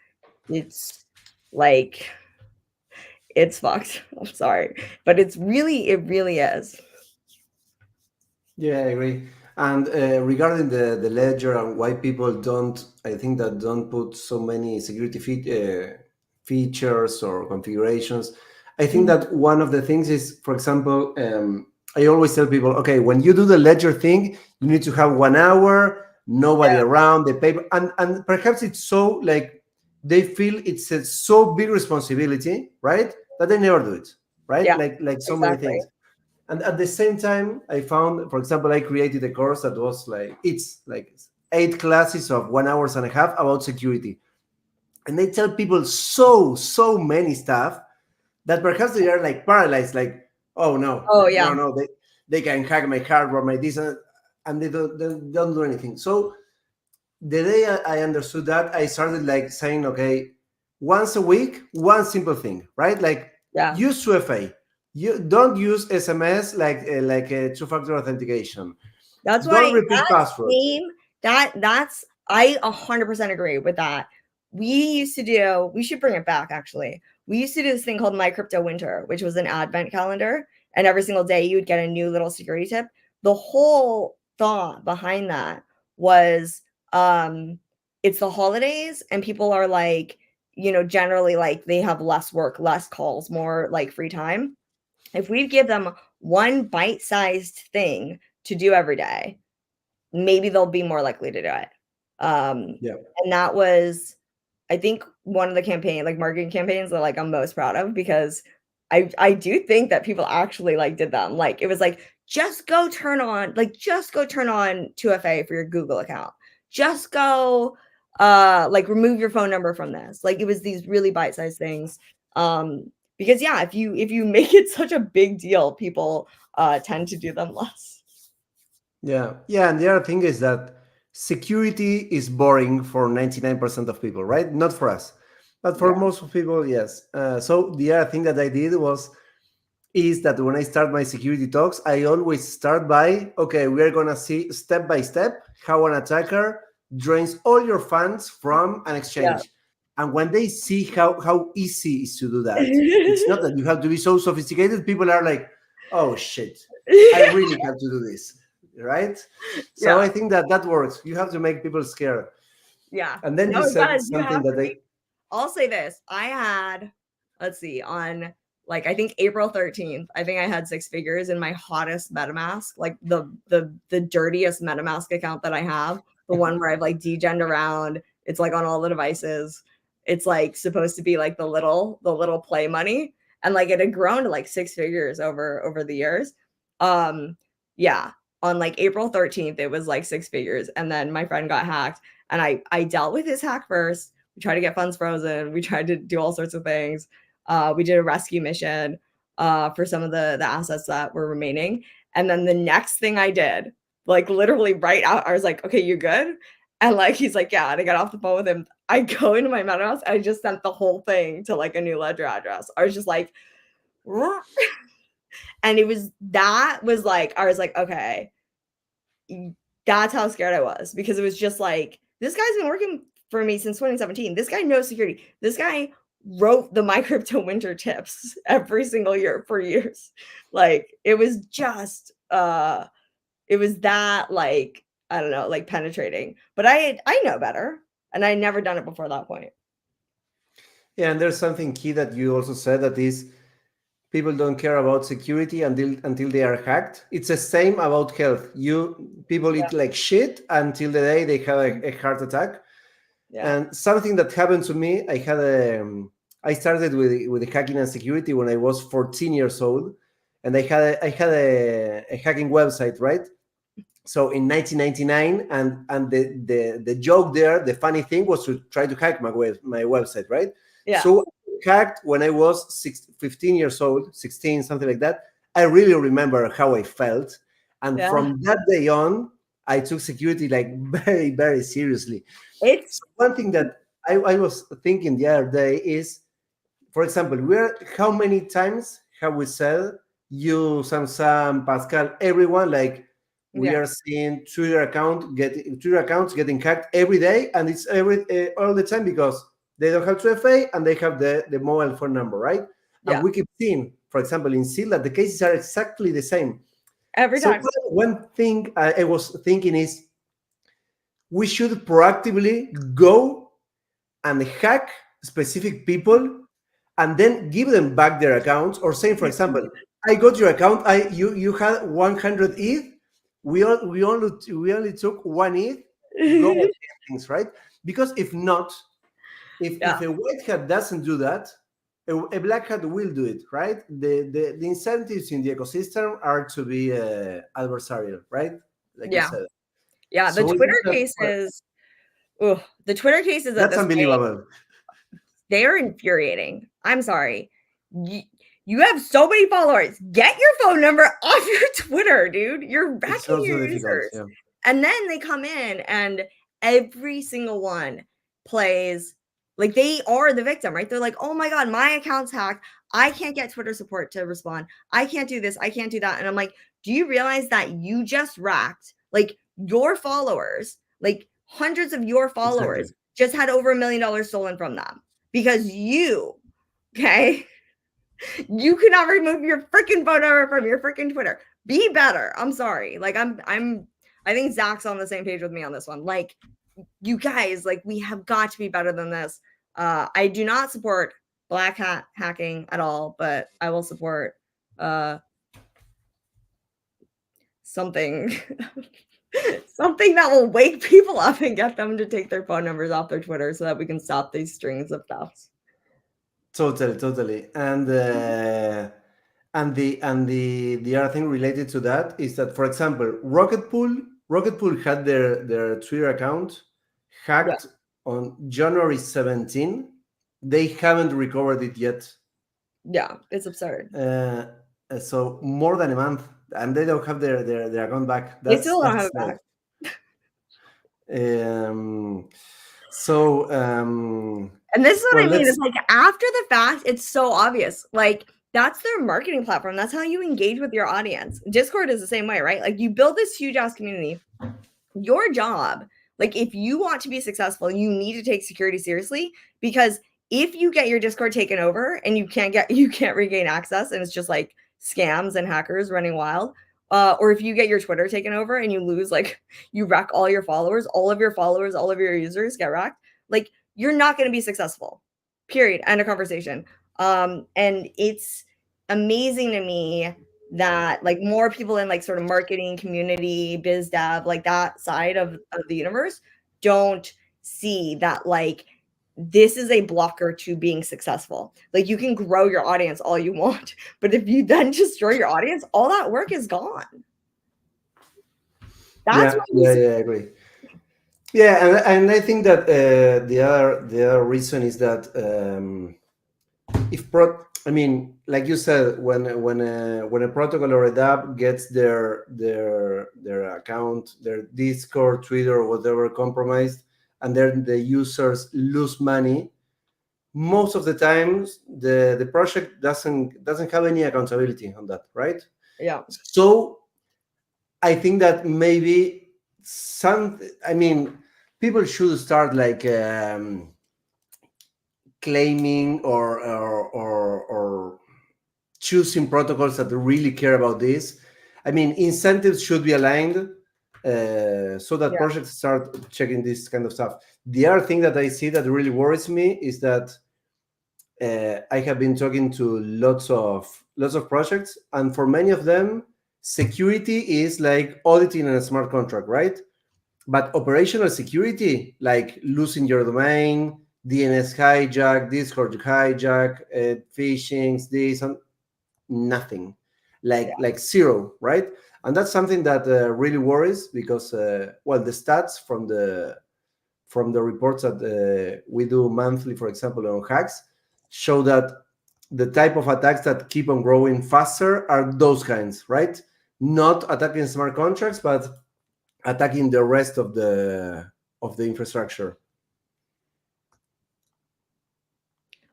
B: like it's fucked. I'm sorry, but it really is.
A: Yeah, I agree. And regarding the ledger and why people don't, I think that don't put so many security features or configurations. I think that one of the things is, for example, I always tell people, okay, when you do the ledger thing, you need to have 1 hour, nobody around, the paper, and perhaps it's so like they feel it's a so big responsibility, right? That they never do it, right?
B: Yeah,
A: Like so many
B: exactly.
A: things. And at the same time, I found, for example, I created a course that was like, it's like 8 classes of 1 hours and a half about security. And they tell people so many stuff that perhaps they are like paralyzed, like, oh no,
B: Oh yeah.
A: no, they can hack my hardware, my this, and they don't do anything. So the day I understood that, I started like saying, okay, once a week, one simple thing, right? Like
B: Yeah.
A: use 2FA. You don't use SMS like a two-factor authentication.
B: That's
A: Don't
B: why
A: repeat
B: that
A: passwords.
B: name, that's I 100% agree with that. We should bring it back actually. We used to do this thing called My Crypto Winter, which was an advent calendar, and every single day you would get a new little security tip. The whole thought behind that was it's the holidays and people are like, generally like they have less work, less calls, more like free time. If we give them one bite-sized thing to do every day, maybe they'll be more likely to do it.
A: Yeah.
B: And that was, I think, one of the like marketing campaigns that like I'm most proud of, because I do think that people actually like did them. Like it was like just go turn on 2FA for your Google account. Just go like remove your phone number from this. Like it was these really bite-sized things. Because yeah, if you make it such a big deal, people tend to do them less.
A: Yeah. And the other thing is that security is boring for 99% of people, right? Not for us, but for
B: Yeah.
A: most of people, yes. So the other thing that I did is that when I start my security talks, I always start by, okay, we're going to see step by step how an attacker drains all your funds from an
B: Yeah.
A: exchange. And when they see how easy it is to do that, it's not that you have to be so sophisticated. People are like, oh shit, I really have to do this, right? So
B: Yeah.
A: I think that works. You have to make people scared.
B: Yeah.
A: And then
B: No,
A: you
B: it
A: said
B: does. You
A: something
B: have
A: that
B: to
A: they,
B: make. I'll say this. I had, let's see, on like I think April 13th, I think I had 6 figures in my hottest MetaMask, like the dirtiest MetaMask account that I have, the one where I've like degened around. It's like on all the devices. It's like supposed to be like the little play money. And like it had grown to like 6 figures over the years. Yeah. On like April 13th, it was like 6 figures. And then my friend got hacked. And I dealt with his hack first. We tried to get funds frozen. We tried to do all sorts of things. We did a rescue mission for some of the assets that were remaining. And then the next thing I did, like literally right out, I was like, okay, you good? And like he's like, yeah. And I got off the phone with him. I go into my Metamask. I just sent the whole thing to like a new ledger address. I was just like, and that was like, I was like, okay, that's how scared I was, because it was just like, this guy's been working for me since 2017. This guy knows security. This guy wrote the My Crypto Winter tips every single year for years. Like it was just it was that like, I don't know, like penetrating. But I know better, and I never done it before that point.
A: yeah, and there's something key that you also said, that is people don't care about security until they are hacked. It's the same about health. People eat like shit until the day they have a heart attack. And something that happened to me, I started with the hacking and security when I was 14 years old, and I had a hacking website, right? So in 1999, and the joke there, the funny thing was to try to hack my website, right?
B: Yeah.
A: So I hacked when I was 15 years old, 16, something like that. I really remember how I felt. And from that day on, I took security like very, very seriously.
B: It's
A: one thing that I was thinking the other day is, for example, how many times have we said you, Sam, Pascal, everyone, like we are seeing Twitter accounts getting hacked every day, and it's all the time because they don't have 2FA and they have the mobile phone number, right? And we keep seeing, for example, in SEAL, that the cases are exactly the same.
B: Every time.
A: One thing I was thinking is we should proactively go and hack specific people and then give them back their accounts, or say, for example, I got your account, you had 100 ETH, we only took 1 ETH, go and get things, right? Because if not, if a white hat doesn't do that, a black hat will do it, right? The incentives in the ecosystem are to be adversarial, right? Like you said.
B: Yeah, the Twitter cases. The Twitter cases at
A: that's
B: this
A: unbelievable.
B: Point, they are infuriating. I'm sorry. You have so many followers. Get your phone number off your Twitter, dude. You're wrecking your users. Yeah. And then they come in and every single one plays like they are the victim, right? They're like, oh my God, my account's hacked. I can't get Twitter support to respond. I can't do this. I can't do that. And I'm like, do you realize that you just racked like your followers, like hundreds of your followers just had over $1 million stolen from them because you cannot remove your freaking phone number from your freaking Twitter. Be better. I'm sorry. Like I think Zach's on the same page with me on this one. Like, you guys, like, we have got to be better than this. I do not support black hat hacking at all, but I will support something that will wake people up and get them to take their phone numbers off their Twitter so that we can stop these strings of thefts.
A: Totally. And the other thing related to that is that, for example, Rocket Pool had their Twitter account hacked on January 17. They haven't recovered it yet.
B: Yeah, it's absurd.
A: So more than a month, and they don't have their account back.
B: They still don't have it back. And this is what I mean. It's like after the fact, it's so obvious. Like that's their marketing platform. That's how you engage with your audience. Discord is the same way, right? Like you build this huge ass community. Your job, like if you want to be successful, you need to take security seriously, because if you get your Discord taken over and you can't regain access and it's just like scams and hackers running wild, or if you get your Twitter taken over and you lose, like you wreck all your followers, all of your users get wrecked, like you're not going to be successful, period. End of conversation. And it's amazing to me that like more people in like sort of marketing, community, biz dev, like that side of the universe don't see that like this is a blocker to being successful. Like you can grow your audience all you want, but if you then destroy your audience, all that work is gone.
A: That's I agree. Yeah, and I think that the other reason is that like you said, when a protocol or a dApp gets their account, their Discord, Twitter, or whatever compromised, and then the users lose money, most of the times the project doesn't have any accountability on that, right?
B: Yeah.
A: So I think that maybe people should start like claiming or choosing protocols that really care about this. I mean, incentives should be aligned so that projects start checking this kind of stuff. The other thing that I see that really worries me is that I have been talking to lots of projects, and for many of them, security is like auditing a smart contract, right? But operational security, like losing your domain, DNS hijack, Discord hijack, phishing, this, and nothing, like zero, right? And that's something that really worries because, well, the stats from the reports that we do monthly, for example, on hacks, show that the type of attacks that keep on growing faster are those kinds, right? Not attacking smart contracts, but attacking the rest of the infrastructure.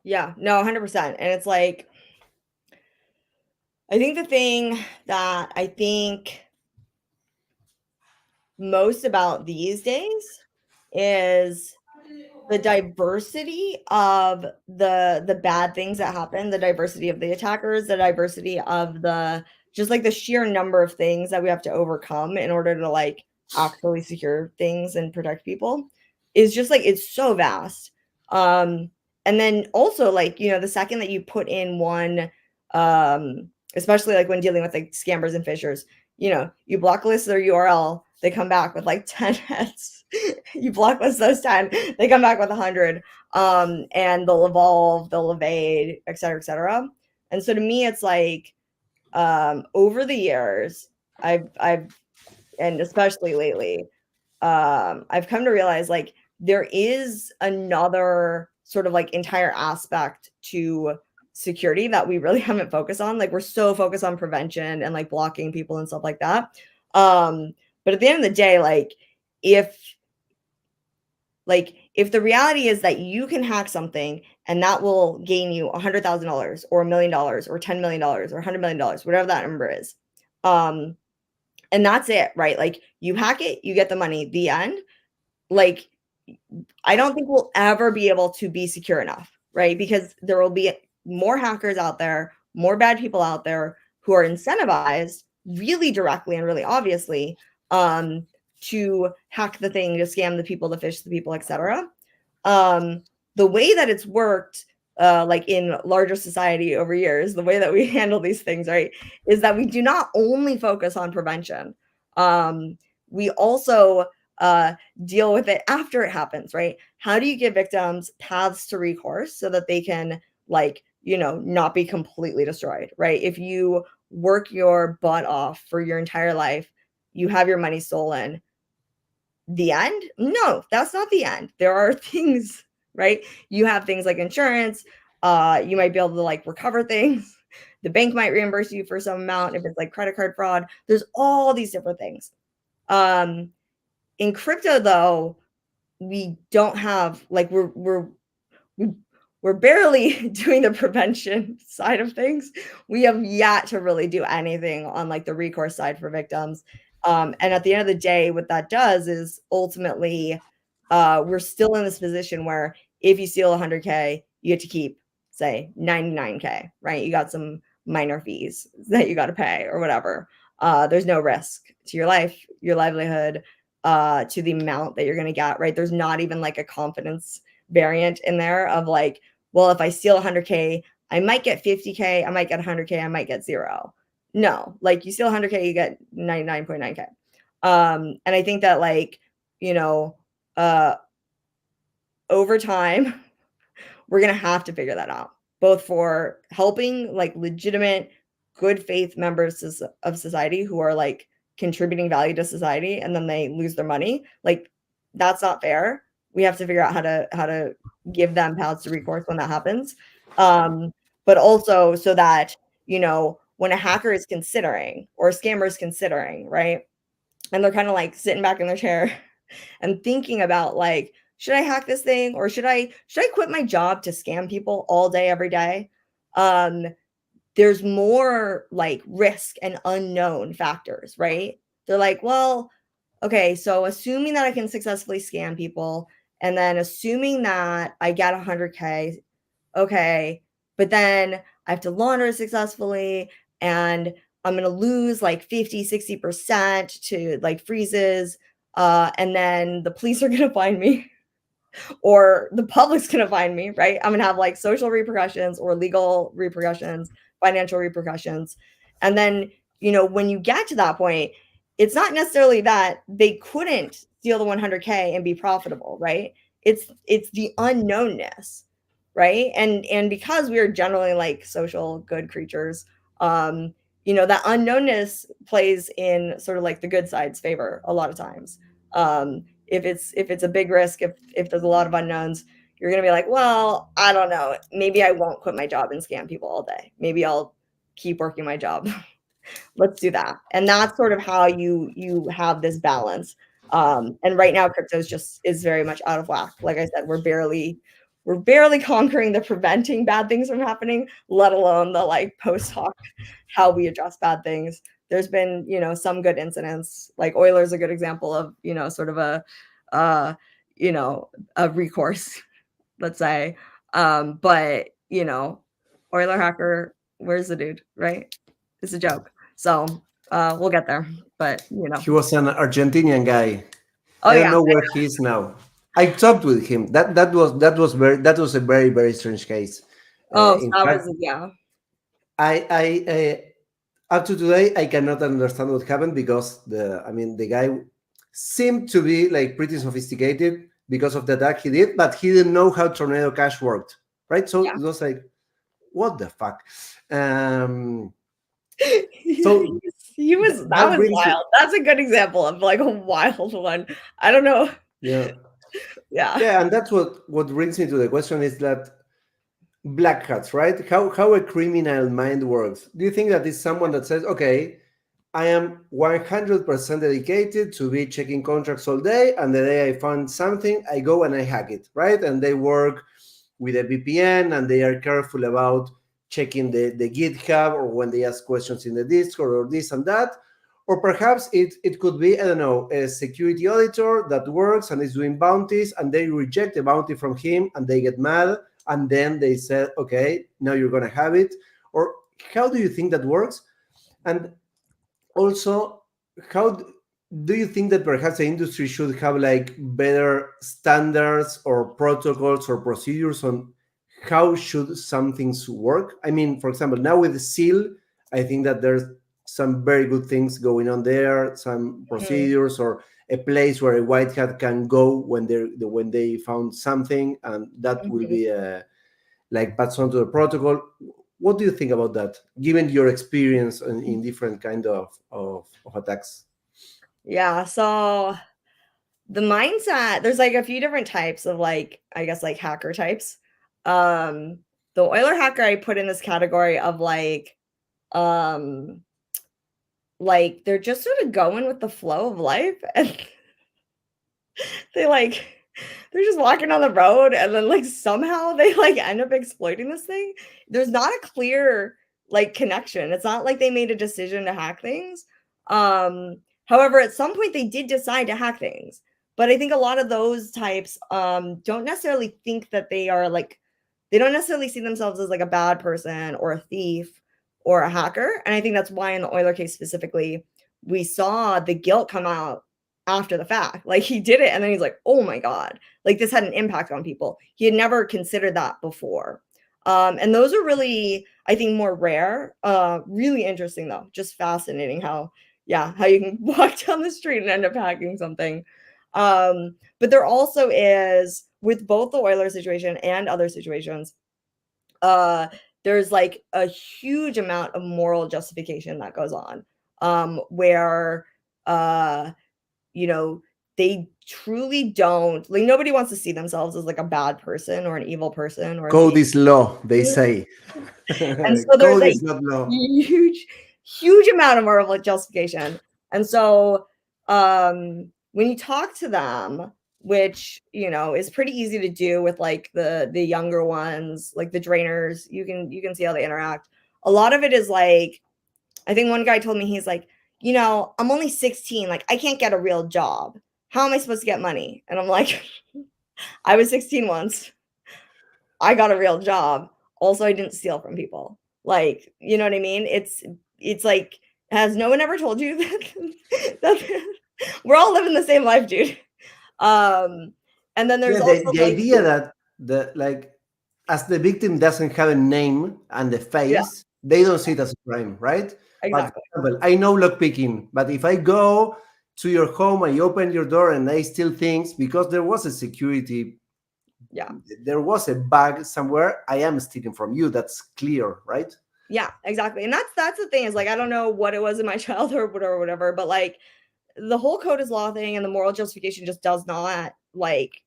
B: Yeah, no, 100%. And it's like, I think the thing that I think most about these days is the diversity of the bad things that happen, the diversity of the attackers, the diversity of the just like the sheer number of things that we have to overcome in order to like actually secure things and protect people is just like it's so vast. And then also like, you know, the second that you put in one especially like when dealing with like scammers and phishers, you know, you blacklist their URL, they come back with like 10 hits. You blacklist those 10, they come back with 100. And they'll evolve, they'll evade, et cetera, et cetera. And so to me, it's like over the years, I've and especially lately, I've come to realize like there is another sort of like entire aspect to security that we really haven't focused on. Like we're so focused on prevention and like blocking people and stuff like that. But at the end of the day, if if the reality is that you can hack something and that will gain you $100,000 or $1 million or $10 million or $100 million, whatever that number is, and that's it, right? Like you hack it, you get the money, the end. Like I don't think we'll ever be able to be secure enough, right? Because there will be more hackers out there, more bad people out there who are incentivized really directly and really obviously to hack the thing, to scam the people, to phish the people, etc. The way that it's worked, like in larger society over years, the way that we handle these things, right, is that we do not only focus on prevention. We also deal with it after it happens, right? How do you give victims paths to recourse so that they can, like, you know, not be completely destroyed, right? If you work your butt off for your entire life, you have your money stolen. The end? No, that's not the end. There are things, right? You have things like insurance. You might be able to like recover things. The bank might reimburse you for some amount if it's like credit card fraud. There's all these different things. In crypto, though, we don't have like we're barely doing the prevention side of things. We have yet to really do anything on like the recourse side for victims. And at the end of the day, what that does is ultimately we're still in this position where if you steal 100K, you get to keep, say, 99K, right? You got some minor fees that you got to pay or whatever. There's no risk to your life, your livelihood, to the amount that you're going to get, right? There's not even like a confidence variant in there of like, well, if I steal 100K, I might get 50K, I might get 100K, I might get 0. No, like you steal 100K, you get 99.9K. And I think that like, you know, over time, we're going to have to figure that out, both for helping like legitimate, good faith members of society who are like contributing value to society and then they lose their money. Like that's not fair. We have to figure out how to give them paths to recourse when that happens. But also so that, you know, when a hacker is considering or a scammer is considering, right? And they're kind of like sitting back in their chair and thinking about like, should I hack this thing or should I quit my job to scam people all day every day? There's more like risk and unknown factors, right? They're like, well, okay, so assuming that I can successfully scam people and then assuming that I get 100K, okay, but then I have to launder it successfully and I'm going to lose like 50, 60% to like freezes. And then the police are going to find me. or the public's going to find me, right? I'm going to have like social repercussions or legal repercussions, financial repercussions. And then, when you get to that point, it's not necessarily that they couldn't steal the 100K and be profitable, right? It's the unknownness, right? And because we are generally like social good creatures, that unknownness plays in sort of like the good side's favor a lot of times. If it's a big risk, if there's a lot of unknowns, you're gonna be like, well, I don't know, maybe I won't quit my job and scam people all day. Maybe I'll keep working my job. Let's do that. And that's sort of how you have this balance. And right now crypto is very much out of whack. Like I said, we're barely conquering the preventing bad things from happening, let alone the like post hoc how we address bad things. There's been, some good incidents. Like Euler's a good example of, sort of a recourse, let's say. But Euler hacker, where's the dude, right? It's a joke. So we'll get there. But
A: he was an Argentinian guy.
B: Oh,
A: I don't know where he is now. I talked with him. That was a very, very strange case. I up to today I cannot understand what happened, because the guy seemed to be like pretty sophisticated because of the attack he did, but he didn't know how Tornado Cash worked, right? So it was like, what the fuck? So
B: he was that was wild. That's a good example of like a wild one. I don't know.
A: Yeah.
B: Yeah.
A: And that's what brings me to the question is that black hats, right? How a criminal mind works. Do you think that is someone that says, okay, I am 100% dedicated to be checking contracts all day, and the day I find something, I go and I hack it, right? And they work with a VPN, and they are careful about checking the GitHub, or when they ask questions in the Discord, or this and that. Or perhaps it could be, I don't know, a security auditor that works and is doing bounties, and they reject the bounty from him, and they get mad, and then they say, okay, now you're going to have it. Or how do you think that works? And also, how do you think that perhaps the industry should have like better standards or protocols or procedures on how should some things work? I mean, for example, now with Seal, I think that there's some very good things going on there, some procedures, or a place where a white hat can go when they found something, and that will be like passed on to the protocol. What do you think about that, given your experience in different kind of attacks?
B: Yeah, so the mindset, there's like a few different types of like, I guess like hacker types. The Euler hacker I put in this category of like they're just sort of going with the flow of life, and they're just walking on the road, and then like somehow they like end up exploiting this thing. There's not a clear like connection. It's not like they made a decision to hack things. However, at some point they did decide to hack things. But I think a lot of those types don't necessarily think that they don't necessarily see themselves as like a bad person or a thief or a hacker. And I think that's why in the Euler case specifically, we saw the guilt come out after the fact. Like he did it and then he's like, oh my God, like this had an impact on people. He had never considered that before. And those are really, I think, more rare. Really interesting though, just fascinating how you can walk down the street and end up hacking something. But there also is, with both the Euler situation and other situations, there's like a huge amount of moral justification that goes on, where they truly don't, like, nobody wants to see themselves as like a bad person or an evil person or
A: code is law, they say.
B: And so there's
A: code
B: like
A: is not law.
B: huge amount of moral justification. And so when you talk to them, which is pretty easy to do with like the younger ones, like the drainers, you can see how they interact. A lot of it is like, I think one guy told me, he's like, I'm only 16, like I can't get a real job. How am I supposed to get money? And I'm like, I was 16 once. I got a real job. Also, I didn't steal from people. Like, you know what I mean? It's like, has no one ever told you that we're all living the same life, dude? And then there's
A: Yeah,
B: also
A: the
B: like,
A: idea that the like as the victim doesn't have a name and a
B: yeah,
A: face, they don't see it as a crime, right? But
B: exactly.
A: for example, I know lockpicking, but if I go to your home, I open your door and I steal things because there was a security,
B: Yeah.
A: there was a bug somewhere, I am stealing from you. That's clear, right?
B: Yeah, exactly. And that's the thing is like, I don't know what it was in my childhood or whatever, but like the whole code is law thing and the moral justification just does not like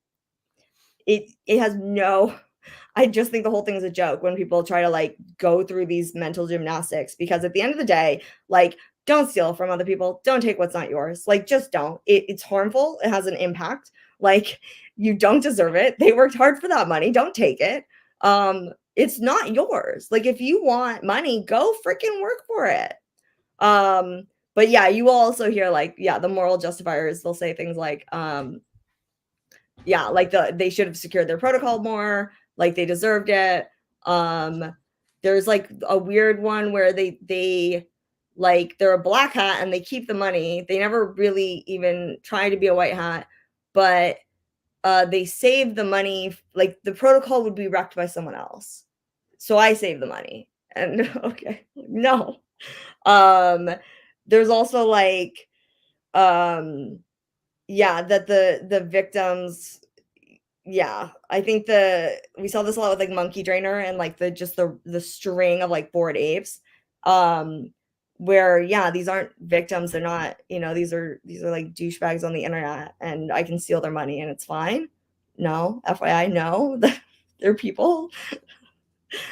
B: it has no I just think the whole thing is a joke when people try to like go through these mental gymnastics because at the end of the day, like don't steal from other people, don't take what's not yours. Like just don't. It's harmful, it has an impact. Like you don't deserve it. They worked hard for that money. Don't take it. It's not yours. Like if you want money, go freaking work for it. But yeah, you will also hear like, yeah, the moral justifiers, they'll say things like, yeah, like they should have secured their protocol more, like they deserved it. There's like a weird one where they like they're a black hat and they keep the money. They never really even try to be a white hat, but they save the money. Like the protocol would be wrecked by someone else, so I save the money. And okay, no. Um, there's also like, yeah, that the victims, yeah, I think we saw this a lot with like Monkey Drainer and like the string of like bored apes, um, where yeah, these aren't victims. They're not, these are like douchebags on the internet, and I can steal their money and it's fine. No, FYI, no, they're people.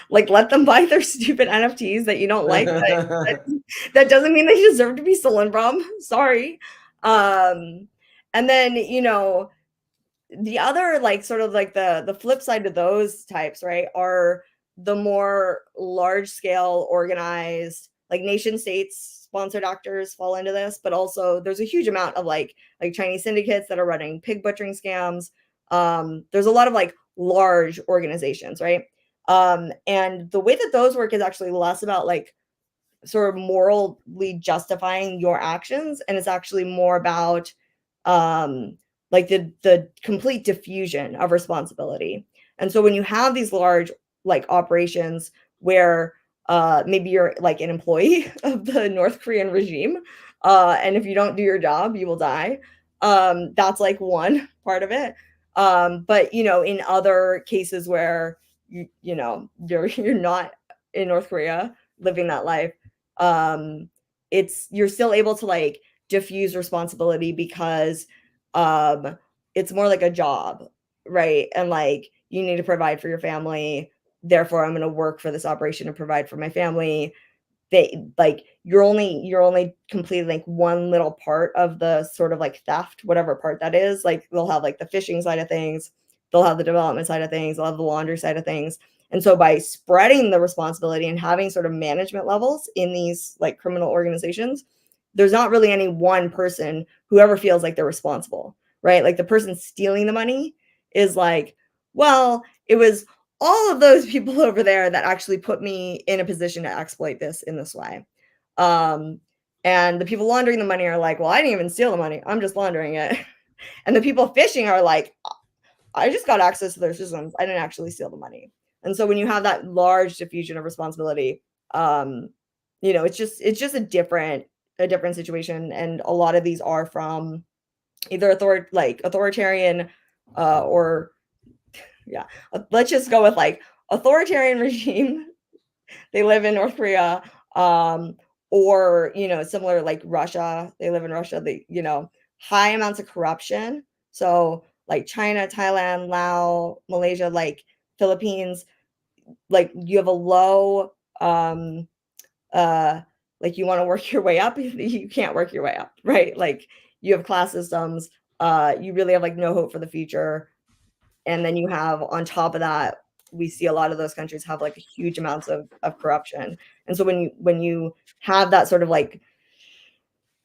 B: Like, let them buy their stupid NFTs that you don't like. That doesn't mean they deserve to be stolen from. Sorry. And then the other like sort of like the flip side to those types, right, are the more large scale organized like nation states sponsored actors fall into this, but also there's a huge amount of like Chinese syndicates that are running pig butchering scams. There's a lot of like large organizations, right? And the way that those work is actually less about like sort of morally justifying your actions, and it's actually more about um like the complete diffusion of responsibility. And so when you have these large like operations where maybe you're like an employee of the North Korean regime, and if you don't do your job you will die, that's like one part of it. But in other cases where you're not in North Korea living that life, um you're still able to like diffuse responsibility because um it's more like a job, right? And like you need to provide for your family, therefore I'm going to work for this operation to provide for my family. They like you're only completing like one little part of the sort of like theft, whatever part that is. Like they'll have like the phishing side of things, they'll have the development side of things, they'll have the laundry side of things. And so by spreading the responsibility and having sort of management levels in these like criminal organizations, there's not really any one person who ever feels like they're responsible, right? Like the person stealing the money is like, well, it was all of those people over there that actually put me in a position to exploit this in this way. Um, and the people laundering the money are like, well, I didn't even steal the money, I'm just laundering it. And the people fishing are like, I just got access to their systems, I didn't actually steal the money. And so when you have that large diffusion of responsibility, it's just a different situation. And a lot of these are from either authoritarian, or yeah, let's just go with like authoritarian regime. They live in North Korea, or similar like Russia. They live in Russia. High amounts of corruption. So like China, Thailand, Laos, Malaysia, like Philippines, like you have a low, uh, like you want to work your way up, you can't work your way up, right? Like you have class systems. You really have like no hope for the future. And then you have on top of that, we see a lot of those countries have like huge amounts of corruption. And so when you have that sort of like,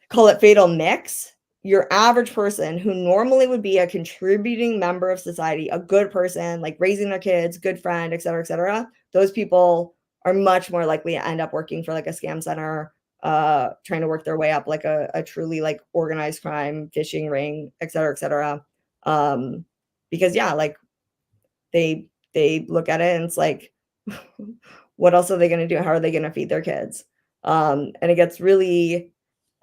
B: call it fatal mix, your average person who normally would be a contributing member of society, a good person, like raising their kids, good friend, et cetera, those people are much more likely to end up working for like a scam center, trying to work their way up like a truly like organized crime, phishing ring, et cetera, et cetera. because yeah, like they look at it and it's like, what else are they going to do? How are they going to feed their kids? And it gets really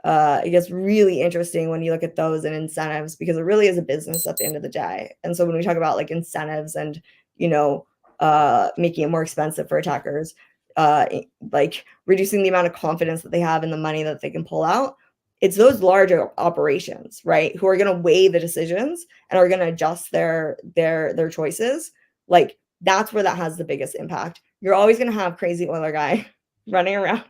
B: interesting when you look at those and incentives, because it really is a business at the end of the day. And so when we talk about like incentives and, making it more expensive for attackers, like reducing the amount of confidence that they have in the money that they can pull out, it's those larger operations, right, who are going to weigh the decisions and are going to adjust their choices. Like that's where that has the biggest impact. You're always going to have crazy oiler guy running around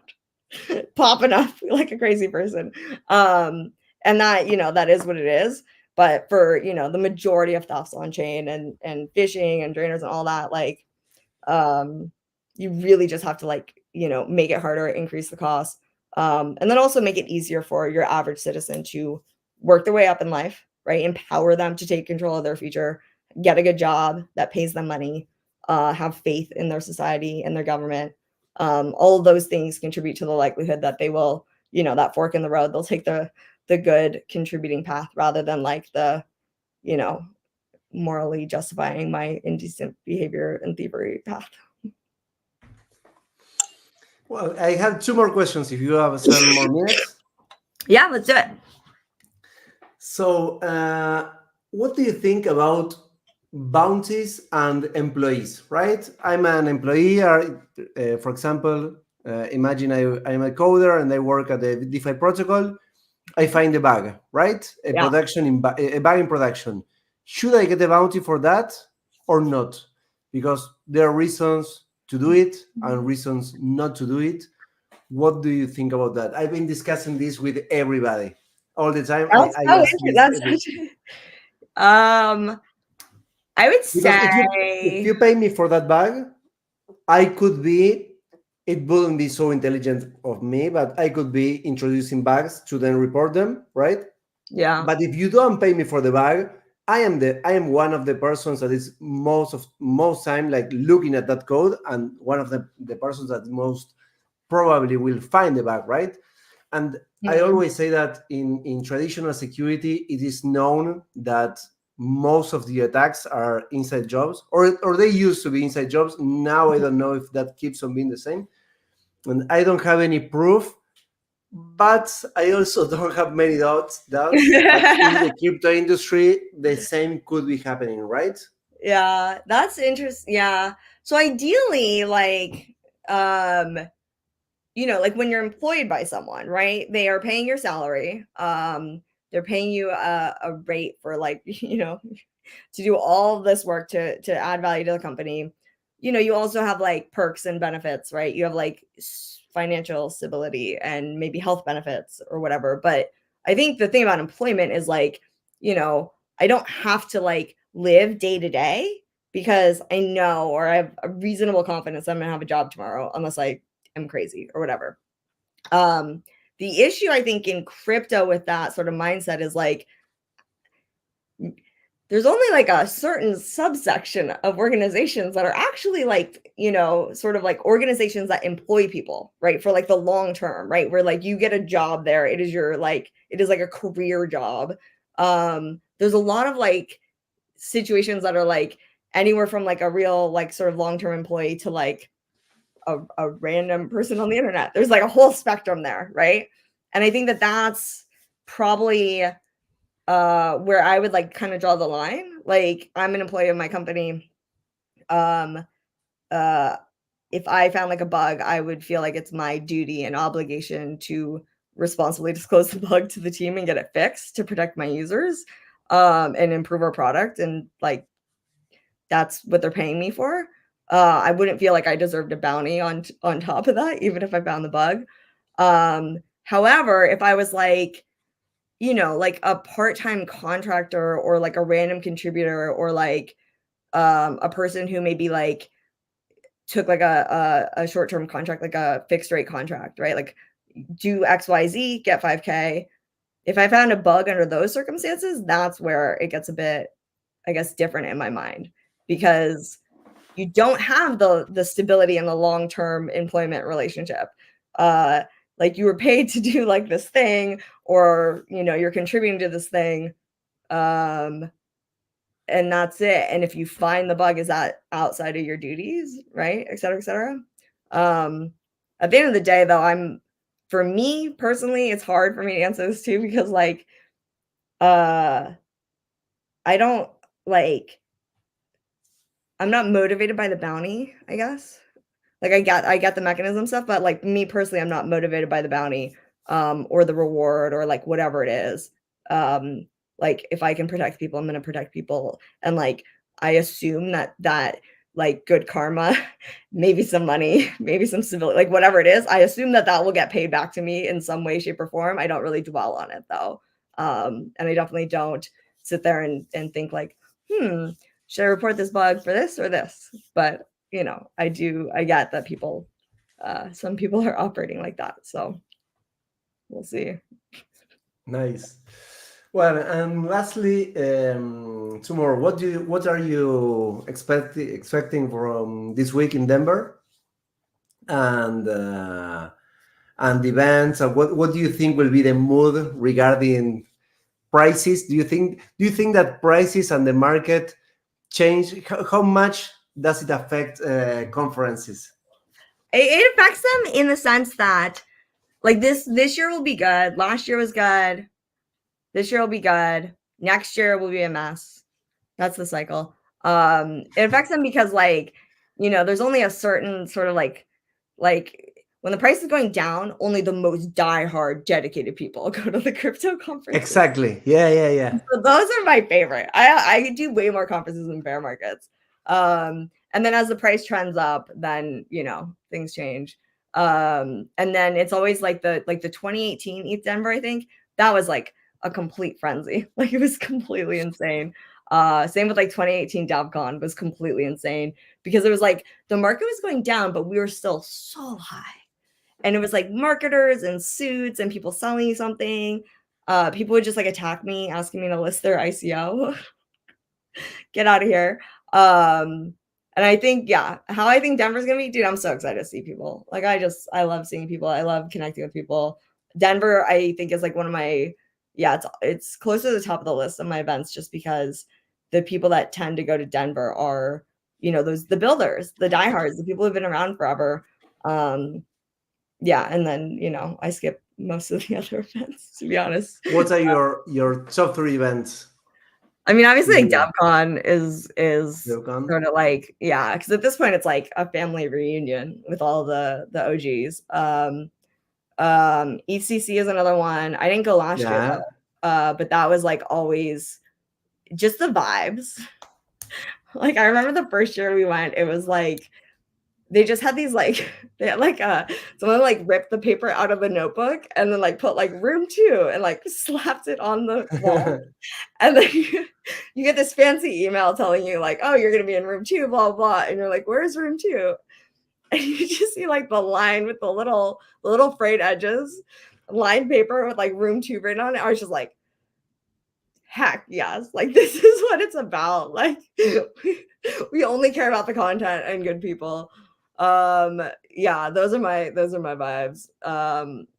B: popping up like a crazy person. And that, that is what it is. But for, the majority of thefts on chain and phishing and drainers and all that, like, you really just have to like, make it harder, increase the cost. And then also make it easier for your average citizen to work their way up in life, right? Empower them to take control of their future, get a good job that pays them money, have faith in their society and their government. All of those things contribute to the likelihood that they will, that fork in the road, they'll take the good contributing path rather than like the, morally justifying my indecent behavior and thievery path.
A: Well, I have two more questions if you have some more minutes.
B: Yeah, let's do it.
A: So, what do you think about bounties and employees, right? I'm an employee, for example, imagine I'm a coder and I work at the DeFi protocol. I find a bug, right? A bug in production. Should I get a bounty for that or not? Because there are reasons to do it and reasons not to do it. What do you think about that? I've been discussing this with everybody all the time. I ask this
B: I would
A: because
B: say
A: if you pay me for that bug, it wouldn't be so intelligent of me, but I could be introducing bugs to then report them, right?
B: Yeah.
A: But if you don't pay me for the bug, I am one of the persons that is most time like looking at that code, and one of the persons that most probably will find the bug, right? And I always say that in traditional security, it is known that most of the attacks are inside jobs, or they used to be inside jobs. Now I don't know if that keeps on being the same. And I don't have any proof, but I also don't have many doubts that in the crypto industry, the same could be happening, right?
B: Yeah, that's interesting. Yeah. So ideally, like, like when you're employed by someone, right? They are paying your salary. They're paying you a rate for like, to do all this work to add value to the company. You also have like perks and benefits, right? You have like financial stability and maybe health benefits or whatever. But I think the thing about employment is like, I don't have to like live day to day because I know, or I have a reasonable confidence I'm going to have a job tomorrow, unless I am crazy or whatever. The issue I think in crypto with that sort of mindset is like, there's only like a certain subsection of organizations that are actually like, sort of like organizations that employ people, right? For like the long term, right? Where like you get a job there. It is like a career job. There's a lot of like situations that are like anywhere from like a real like sort of long-term employee to like a random person on the internet. There's like a whole spectrum there, right? And I think that that's probably where I would like kind of draw the line. Like I'm an employee of my company. If I found like a bug, I would feel like it's my duty and obligation to responsibly disclose the bug to the team and get it fixed to protect my users, and improve our product. And like that's what they're paying me for. I wouldn't feel like I deserved a bounty on top of that, even if I found the bug. However, if I was like, like a part-time contractor or like a random contributor or like a person who maybe like took like a short-term contract, like a fixed rate contract, right? Like do XYZ, get 5K. If I found a bug under those circumstances, that's where it gets a bit, I guess, different in my mind, because you don't have the stability and the long-term employment relationship. Like you were paid to do like this thing, or you're contributing to this thing. and that's it. And if you find the bug is that outside of your duties, right, et cetera, et cetera. At the end of the day, though, for me personally, it's hard for me to answer this too, because like I don't like, I'm not motivated by the bounty, I guess. Like I get the mechanism stuff, but like me personally, I'm not motivated by the bounty or the reward or like whatever it is. Like if I can protect people, I'm gonna protect people. And like I assume that like good karma, maybe some money, maybe some civility, like whatever it is, I assume that will get paid back to me in some way, shape, or form. I don't really dwell on it though. And I definitely don't sit there and think like, should I report this bug for this or this? But you know, I get that people, some people are operating like that. So we'll see.
A: Nice. Well, and lastly, two more. What are you expecting from this week in Denver? And events, and what do you think will be the mood regarding prices? Do you think that prices and the market change? How much does it affect conferences?
B: It affects them in the sense that like this year will be good. Last year was good. This year will be good. Next year will be a mess. That's the cycle. It affects them because like, you know, there's only a certain sort of like when the price is going down, only the most diehard dedicated people go to the crypto conference.
A: Exactly. Yeah.
B: So those are my favorite. I do way more conferences than bear markets. And then as the price trends up, then you know things change. And then it's always like the 2018 ETH Denver, I think that was like a complete frenzy. Like it was completely insane. Same with like 2018 DevCon was completely insane because it was like the market was going down, but we were still so high. And it was like marketers in suits and people selling something. People would just like attack me, asking me to list their ICO. Get out of here. And I think, yeah, how I think Denver's gonna be, dude, I'm so excited to see people. Like I love seeing people. I love connecting with people. Denver, I think is like one of my, yeah, it's close to the top of the list of my events just because the people that tend to go to Denver are, you know, the builders, the diehards, the people who've been around forever. Yeah, and then you know I skip most of the other events to be honest.
A: What are your top 3 events?
B: I mean, obviously, like DevCon is
A: DevCon?
B: sort of like, yeah, because at this point it's like a family reunion with all the OGs. ECC is another one. I didn't go last year though, but that was like always just the vibes. Like I remember the first year we went, it was like they just had these like they had like someone like ripped the paper out of a notebook and then like put like room 2 and like slapped it on the wall. And then you get this fancy email telling you like, oh, you're gonna be in room 2, blah blah, and you're like, where's room 2? And you just see like the line with the little frayed edges, lined paper with like room 2 written on it. I was just like, heck yes, like this is what it's about. Like we only care about the content and good people. Yeah, those are my vibes.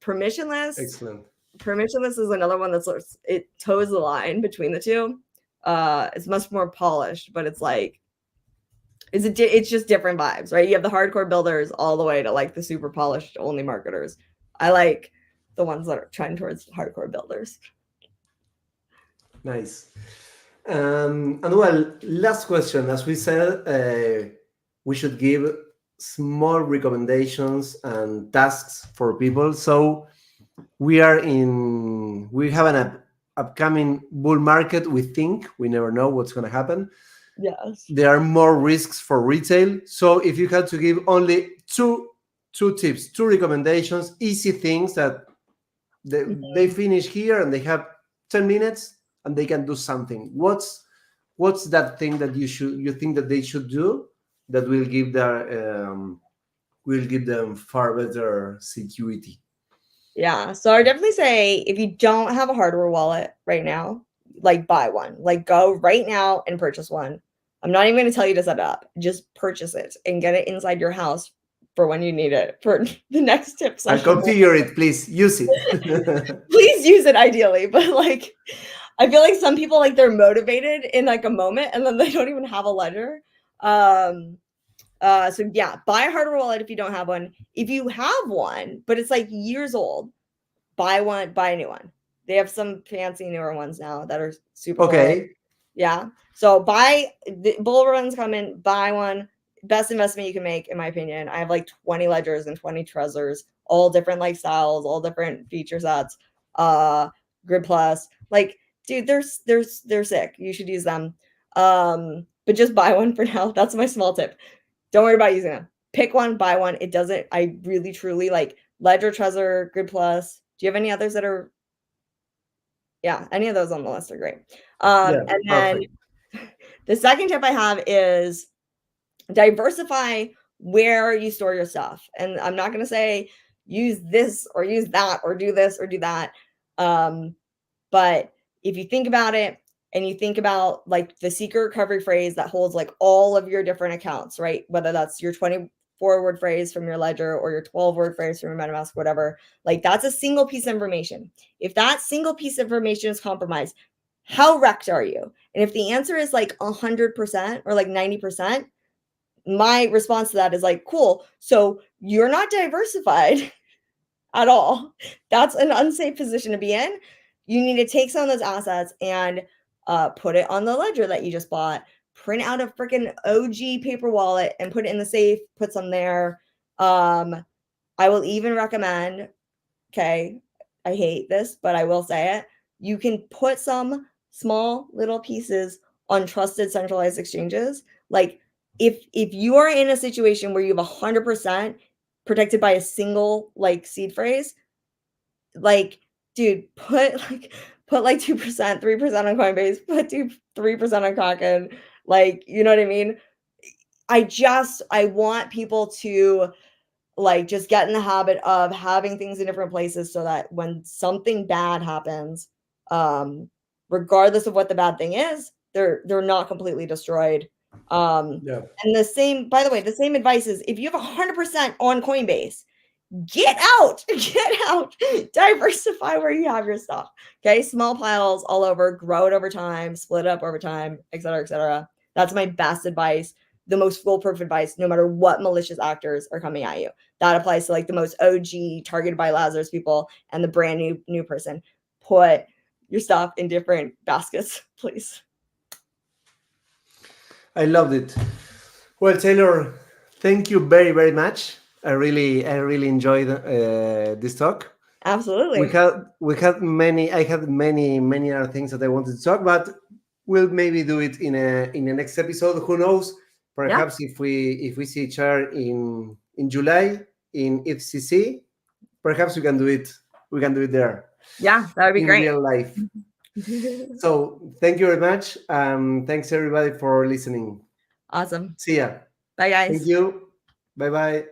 B: Permissionless.
A: Excellent.
B: Permissionless is another one that's it toes the line between the two. It's much more polished, but it's like it's just different vibes, right? You have the hardcore builders all the way to like the super polished only marketers. I like the ones that are trying towards hardcore builders.
A: Nice. And well, last question. As we said, we should give small recommendations and tasks for people. So we have an upcoming bull market. We think we never know what's going to happen.
B: Yes.
A: There are more risks for retail. So if you had to give only two tips, 2 recommendations, easy things that they finish here and they have 10 minutes and they can do something. What's that thing that you think that they should do that will give them far better security?
B: Yeah, so I definitely say if you don't have a hardware wallet right now, like buy one. Like go right now and purchase one. I'm not even going to tell you to set it up. Just purchase it and get it inside your house for when you need it for the next tip session.
A: And configure it, please. Use it.
B: Please use it ideally, but like I feel like some people like they're motivated in like a moment and then they don't even have a ledger. So yeah, buy a hardware wallet if you don't have one. If you have one, but it's like years old, buy one, buy a new one. They have some fancy newer ones now that are super cool.
A: Okay.
B: Yeah. So buy the bull runs coming, buy one. Best investment you can make, in my opinion. I have like 20 ledgers and 20 Trezors, all different like styles, all different feature sets. Grid Plus. Like, dude, they're sick. You should use them. But just buy one for now. That's my small tip. Don't worry about using them. Pick one, buy one. It doesn't, I really truly like Ledger, Trezor, Grid Plus. Do you have any others that are, yeah, any of those on the list are great.
A: Yeah,
B: and then the second tip I have is diversify where you store your stuff. And I'm not going to say use this or use that or do this or do that. But if you think about it and you think about like the secret recovery phrase that holds like all of your different accounts, right? Whether that's your 24-word phrase from your ledger or your 12-word phrase from your MetaMask, whatever, like that's a single piece of information. If that single piece of information is compromised, how wrecked are you? And if the answer is like 100% or like 90%, my response to that is like, cool. So you're not diversified at all. That's an unsafe position to be in. You need to take some of those assets and put it on the ledger that you just bought. Print out a freaking OG paper wallet and put it in the safe. Put some there. I will even recommend, okay, I hate this, but I will say it. You can put some small little pieces on trusted centralized exchanges. Like if you are in a situation where you have 100% protected by a single like seed phrase, like dude, put like 2%, 3% on Coinbase, put 3% on Kraken. Like, you know what I mean? I want people to like just get in the habit of having things in different places so that when something bad happens, regardless of what the bad thing is, they're not completely destroyed.
A: yeah.
B: And the same, by the way, the same advice is if you have 100% on Coinbase, get out, diversify where you have your stuff. Okay, small piles all over, grow it over time, split it up over time, etc., etc. That's my best advice, the most foolproof advice, no matter what malicious actors are coming at you. That applies to like the most OG targeted by Lazarus people and the brand new person. Put your stuff in different baskets, please.
A: I loved it. Well, Taylor, thank you very, very much. I really enjoyed this talk.
B: Absolutely.
A: We had many. I had many other things that I wanted to talk, but we'll maybe do it in the next episode. Who knows? Perhaps if we see each other in July in FCC, perhaps we can do it. We can do it there.
B: Yeah, that would be
A: in
B: great.
A: real life. So thank you very much. Thanks everybody for listening.
B: Awesome.
A: See ya.
B: Bye, guys.
A: Thank you. Bye bye.